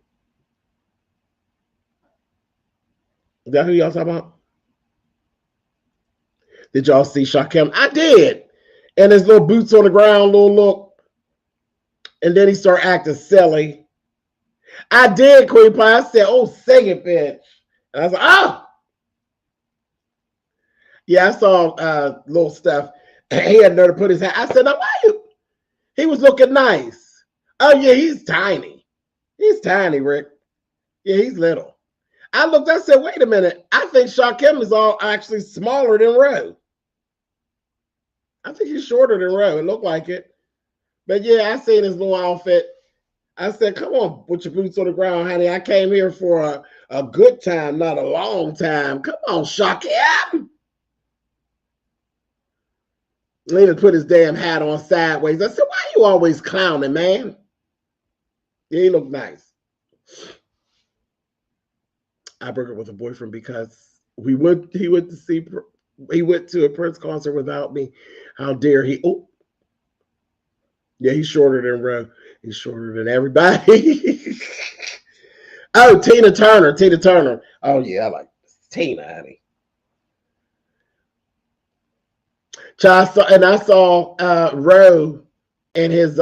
Is that who y'all talking about? Did y'all see Shaquem? I did. And his little boots on the ground, little look. And then he started acting silly. I did, Queen Pie. I said, oh, sing it, bitch. And I was like, oh. Yeah, I saw little stuff. He had nerve to put his hand. I said, now why you? He was looking nice. Oh, yeah, he's tiny. He's tiny, Rick. Yeah, he's little. I looked, I said, wait a minute. I think Shaquem is all actually smaller than Roe. I think he's shorter than Roe. It looked like it. But yeah, I seen his little outfit. I said, come on, put your boots on the ground, honey. I came here for a good time, not a long time. Come on, Shaquem. He even put his damn hat on sideways. I said, why are you always clowning, man? Yeah, he looked nice. I broke up with a boyfriend because he went to a Prince concert without me. How dare he? Oh, Yeah, he's shorter than Ro. He's shorter than everybody. Oh, Tina Turner. Tina Turner. Oh yeah, I like Tina, honey. So I saw Ro in his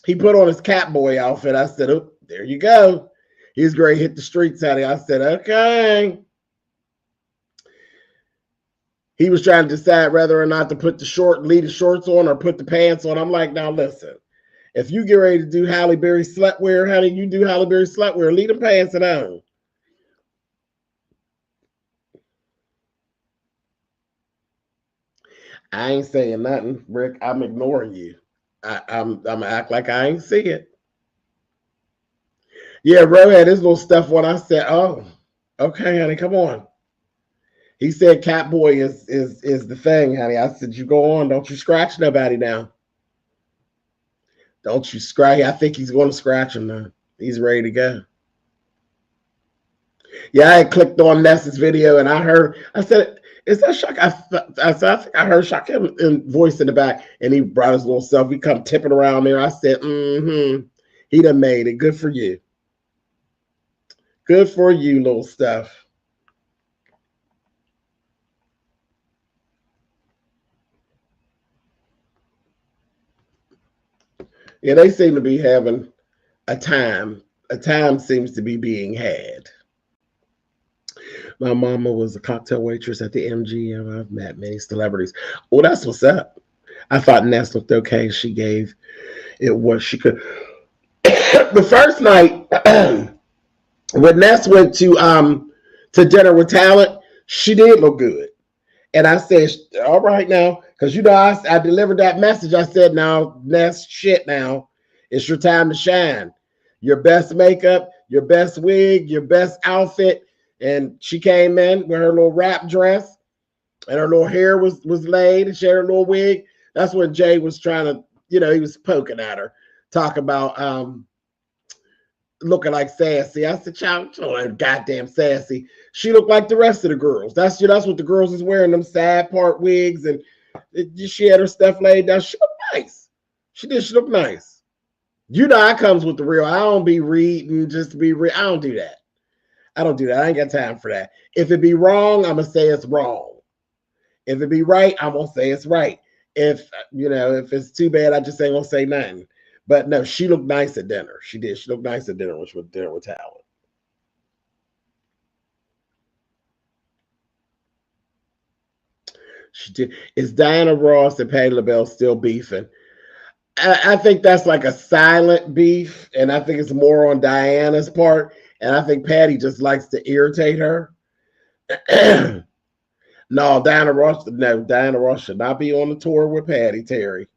he put on his Catboy outfit. I said, oh, there you go. He's great. Hit the streets, honey. I said, okay. He was trying to decide whether or not to put leave the shorts on or put the pants on. I'm like, now listen, if you get ready to do Halle Berry slutwear, honey, you do Halle Berry slutwear. Leave the pants at home. I ain't saying nothing, Rick. I'm ignoring you. I'm gonna act like I ain't see it. Yeah, Ro had his little stuff when I said, oh, okay, honey, come on. He said Catboy is the thing, honey. I said, you go on, don't you scratch nobody now. Don't you scratch. I think he's going to scratch him now. He's ready to go. Yeah, I had clicked on Ness's video and I said, is that Shaq? I think I heard Shaq in voice in the back, and he brought his little self. He come tipping around there. I said, he done made it. Good for you. Good for you, little stuff. Yeah, they seem to be having a time. A time seems to be being had. My mama was a cocktail waitress at the MGM. I've met many celebrities. Well, that's what's up. I thought Ness looked okay. She gave it what she could. The first night when Ness went to dinner with talent, she did look good. And I said, all right now, because I delivered that message. I said, now, Ness, shit now. It's your time to shine. Your best makeup, your best wig, your best outfit. And she came in with her little wrap dress, and her little hair was laid, and she had her little wig. That's when Jay was trying to, he was poking at her, talk about looking like sassy. I said, child, goddamn sassy. She looked like the rest of the girls. That's what the girls is wearing, them side part wigs, and she had her stuff laid down. She looked nice. She did. She looked nice. I comes with the real. I don't be reading just to be real. I don't do that. I don't do that. I ain't got time for that. If it be wrong, I'm gonna say it's wrong. If it be right, I'm gonna say it's right. If if it's too bad, I just ain't gonna say nothing. But no, she looked nice at dinner. She did. She looked nice at dinner, which was dinner with talent. She did. Is Diana Ross and Patti LaBelle still beefing? I think that's like a silent beef, and I think it's more on Diana's part. And I think Patty just likes to irritate her. No, Diana Ross should not be on the tour with Patty, Terry.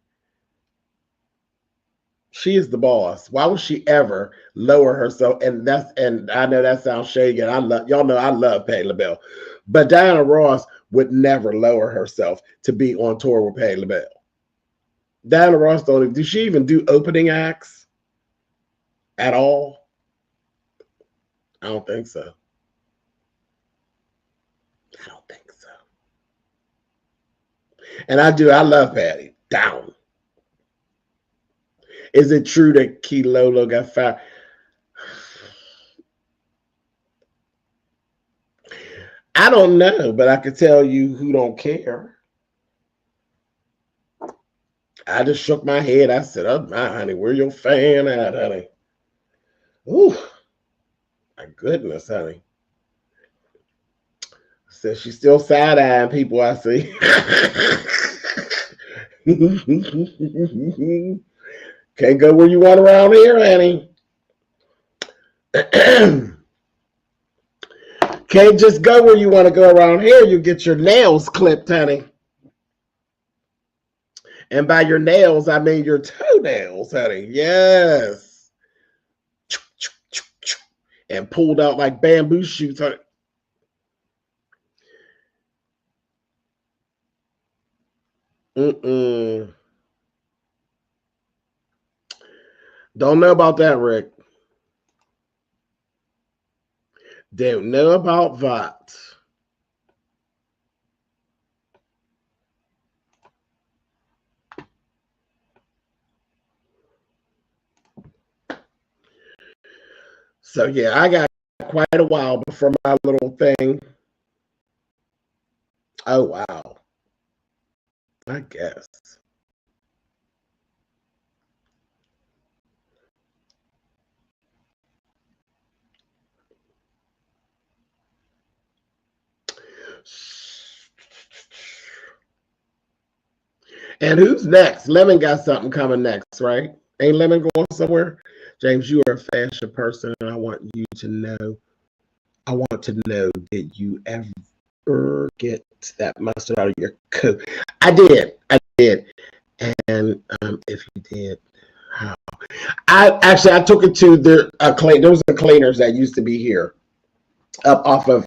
She is the boss. Why would she ever lower herself? And I know that sounds shady. And y'all know I love Patti LaBelle, but Diana Ross would never lower herself to be on tour with Patti LaBelle. Diana Ross does she even do opening acts at all? I don't think so. I don't think so. And I love Patty. Down. Is it true that Key Lolo got fired? I don't know, but I could tell you who don't care. I just shook my head. I said, oh, my honey, where your fan at, honey? Ooh, my goodness, honey. Said she's still side-eyeing people, I see. Can't go where you want around here, honey. Can't just go where you want to go around here. You get your nails clipped, honey. And by your nails, I mean your toenails, honey. Yes. And pulled out like bamboo shoots, honey. Mm-mm. Don't know about that, Rick. Don't know about that. So yeah, I got quite a while before my little thing. Oh wow. I guess. And who's next? Lemon got something coming next, right? Ain't Lemon going somewhere? James, you are a fashion person, and I want you to know. I want to know, did you ever get that mustard out of your coat? I did. I did. And if you did, how? I took it to the clean. There was a cleaners that used to be here, up off of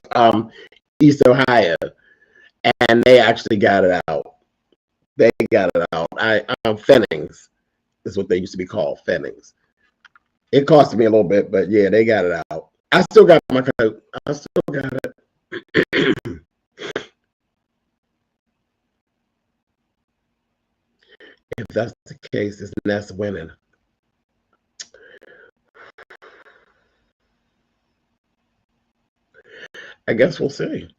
East Ohio, and they actually got it out. They got it out. Fennings is what they used to be called, Fennings. It cost me a little bit, but yeah, they got it out. I still got my coat. I still got it. If that's the case, it's Ness winning. I guess we'll see.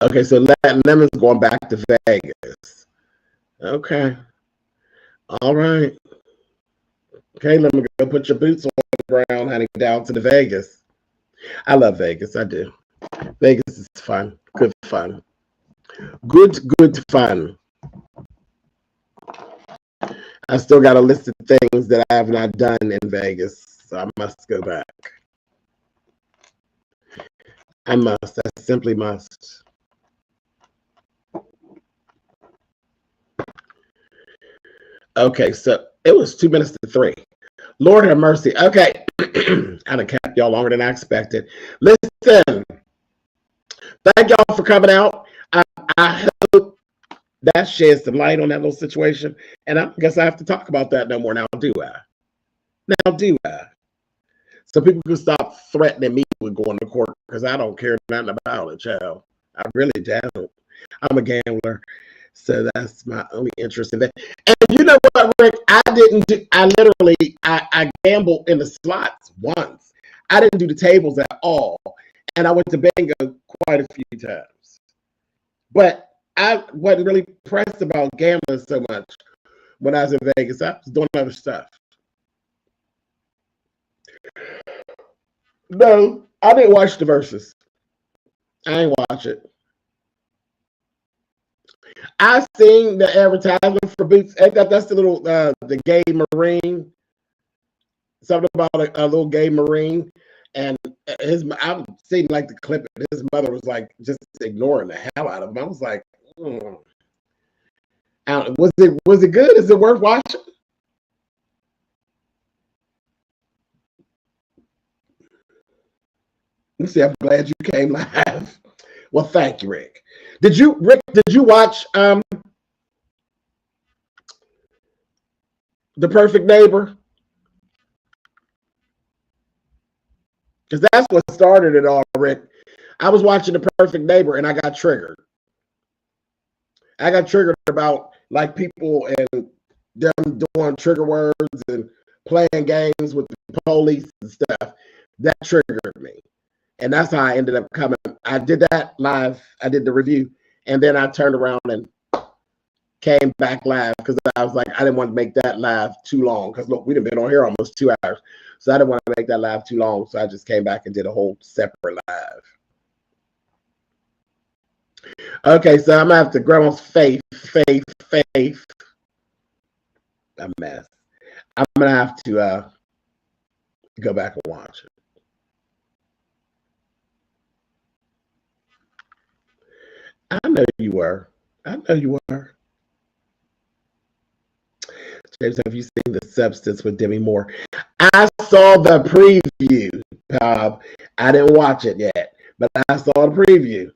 Okay, so Lemon's going back to Vegas. Okay. All right. Okay, let me go put your boots on the ground, honey, down to the Vegas. I love Vegas. I do. Vegas is fun. Good fun. Good fun. I still got a list of things that I have not done in Vegas, so I must go back. I must. I simply must. Okay, so it was 2 minutes to 3. Lord have mercy. Okay. I done kept y'all longer than I expected. Listen, thank y'all for coming out. I hope that sheds some light on that little situation. And I guess I have to talk about that no more now, do I? Now, do I? So people can stop threatening me with going to court because I don't care nothing about it, child. I really don't. I'm a gambler. So that's my only interest in that. And you know what, Rick? I gambled in the slots once. I didn't do the tables at all. And I went to bingo quite a few times. But I wasn't really pressed about gambling so much when I was in Vegas. I was doing other stuff. No, I didn't watch the verses. I ain't watch it. I seen the advertisement for Boots. That's the little the gay Marine. Something about a little gay Marine, and I've seen like the clip. His mother was like just ignoring the hell out of him. I was like, was it good? Is it worth watching? Let's see. I'm glad you came live. Well, thank you, Rick. Did you watch The Perfect Neighbor? Because that's what started it all, Rick. I was watching The Perfect Neighbor and I got triggered. I got triggered about like people and them doing trigger words and playing games with the police and stuff. That triggered me. And that's how I ended up coming. I did that live. I did the review. And then I turned around and came back live because I was like, I didn't want to make that live too long. Because look, we've been on here almost 2 hours. So I didn't want to make that live too long. So I just came back and did a whole separate live. Okay, so I'm going to have to grandma's faith. A mess. I'm going to have to go back and watch it. I know you were. I know you were. James, have you seen The Substance with Demi Moore? I saw the preview, Bob. I didn't watch it yet, but I saw the preview.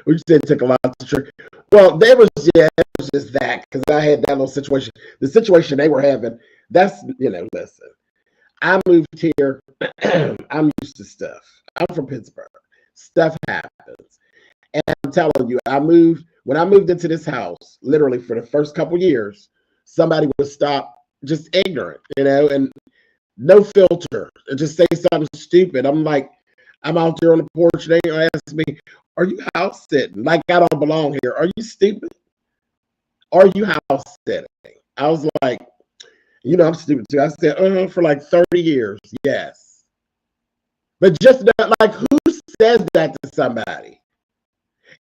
Which said took a lot to trick. Well, it was just that because I had that little situation. The situation they were having, that's, listen. I moved here. I'm used to stuff. I'm from Pittsburgh. Stuff happens. And I'm telling you, when I moved into this house, literally for the first couple years, somebody would stop just ignorant, and no filter, and just say something stupid. I'm like, I'm out there on the porch, and they ask me, "Are you house sitting? Like I don't belong here? Are you stupid? Are you house sitting?" I was like, I'm stupid too. I said, for like 30 years, yes. But just like, who says that to somebody?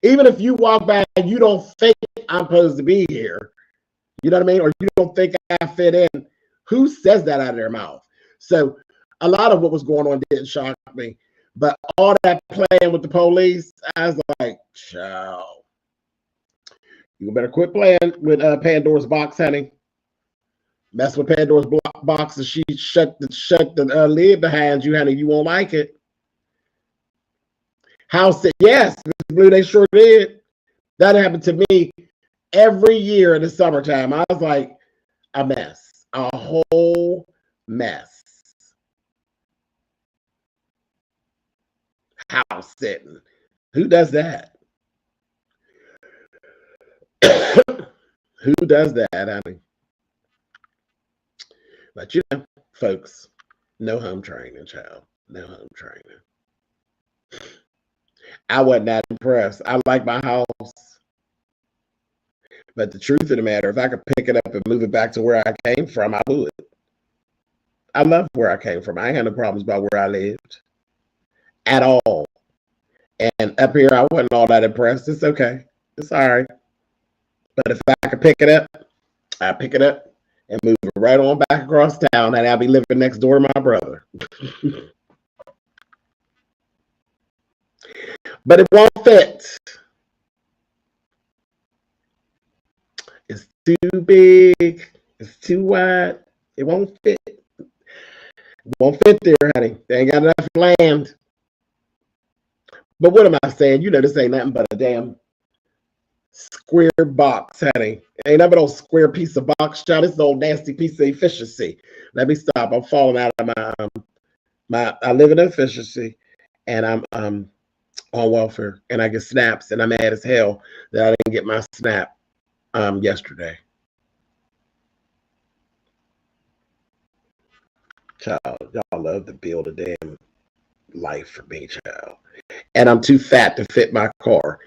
Even if you walk by and you don't think I'm supposed to be here, you know what I mean? Or you don't think I fit in, who says that out of their mouth? So a lot of what was going on didn't shock me. But all that playing with the police, I was like, child, you better quit playing with Pandora's box, honey. Mess with Pandora's box, and she shut the lid behind you, honey. You won't like it. House said, yes, Mr. Blue, they sure did. That happened to me every year in the summertime. I was like, a mess, a whole mess. House sitting. Who does that? Who does that, honey? But folks, no home training, child. No home training. I wasn't that impressed. I like my house. But the truth of the matter, if I could pick it up and move it back to where I came from, I would. I love where I came from. I ain't had no problems about where I lived at all. And up here, I wasn't all that impressed. It's okay. It's all right. But if I could pick it up, I pick it up and move it right on back across town, and I'll be living next door to my brother. But it won't fit. It's too big. It's too wide. It won't fit. It won't fit there, honey. They ain't got enough land. But what am I saying? This ain't nothing but a damn square box, honey. Ain't nothing but a square piece of box, child. This is an old nasty piece of efficiency. Let me stop. I'm falling out of my I live in efficiency, and I'm on welfare, and I get snaps, and I'm mad as hell that I didn't get my snap yesterday. Child, y'all love to build a damn life for me, child. And I'm too fat to fit my car.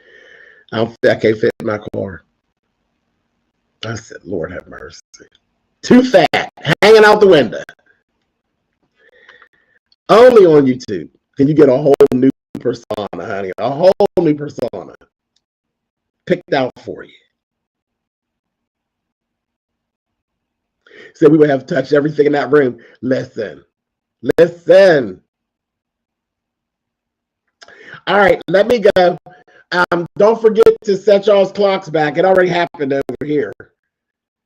I can't fit my car. I said, Lord have mercy. Too fat, hanging out the window. Only on YouTube can you get a whole new persona, honey. A whole new persona picked out for you. Said we would have touched everything in that room. Listen. All right, let me go. Don't forget to set y'all's clocks back. It already happened over here.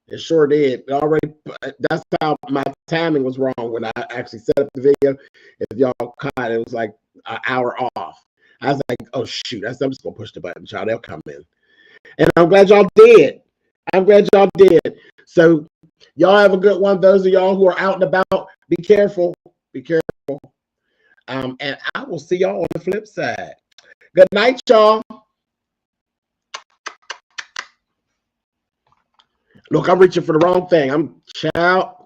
It sure did. That's how my timing was wrong when I actually set up the video. If y'all caught it was like an hour off. I was like, oh shoot, I'm just gonna push the button, child. They'll come in. And I'm glad y'all did. So y'all have a good one. Those of y'all who are out and about, be careful. Be careful. And I will see y'all on the flip side. Good night, y'all. Look, I'm reaching for the wrong thing. Ciao.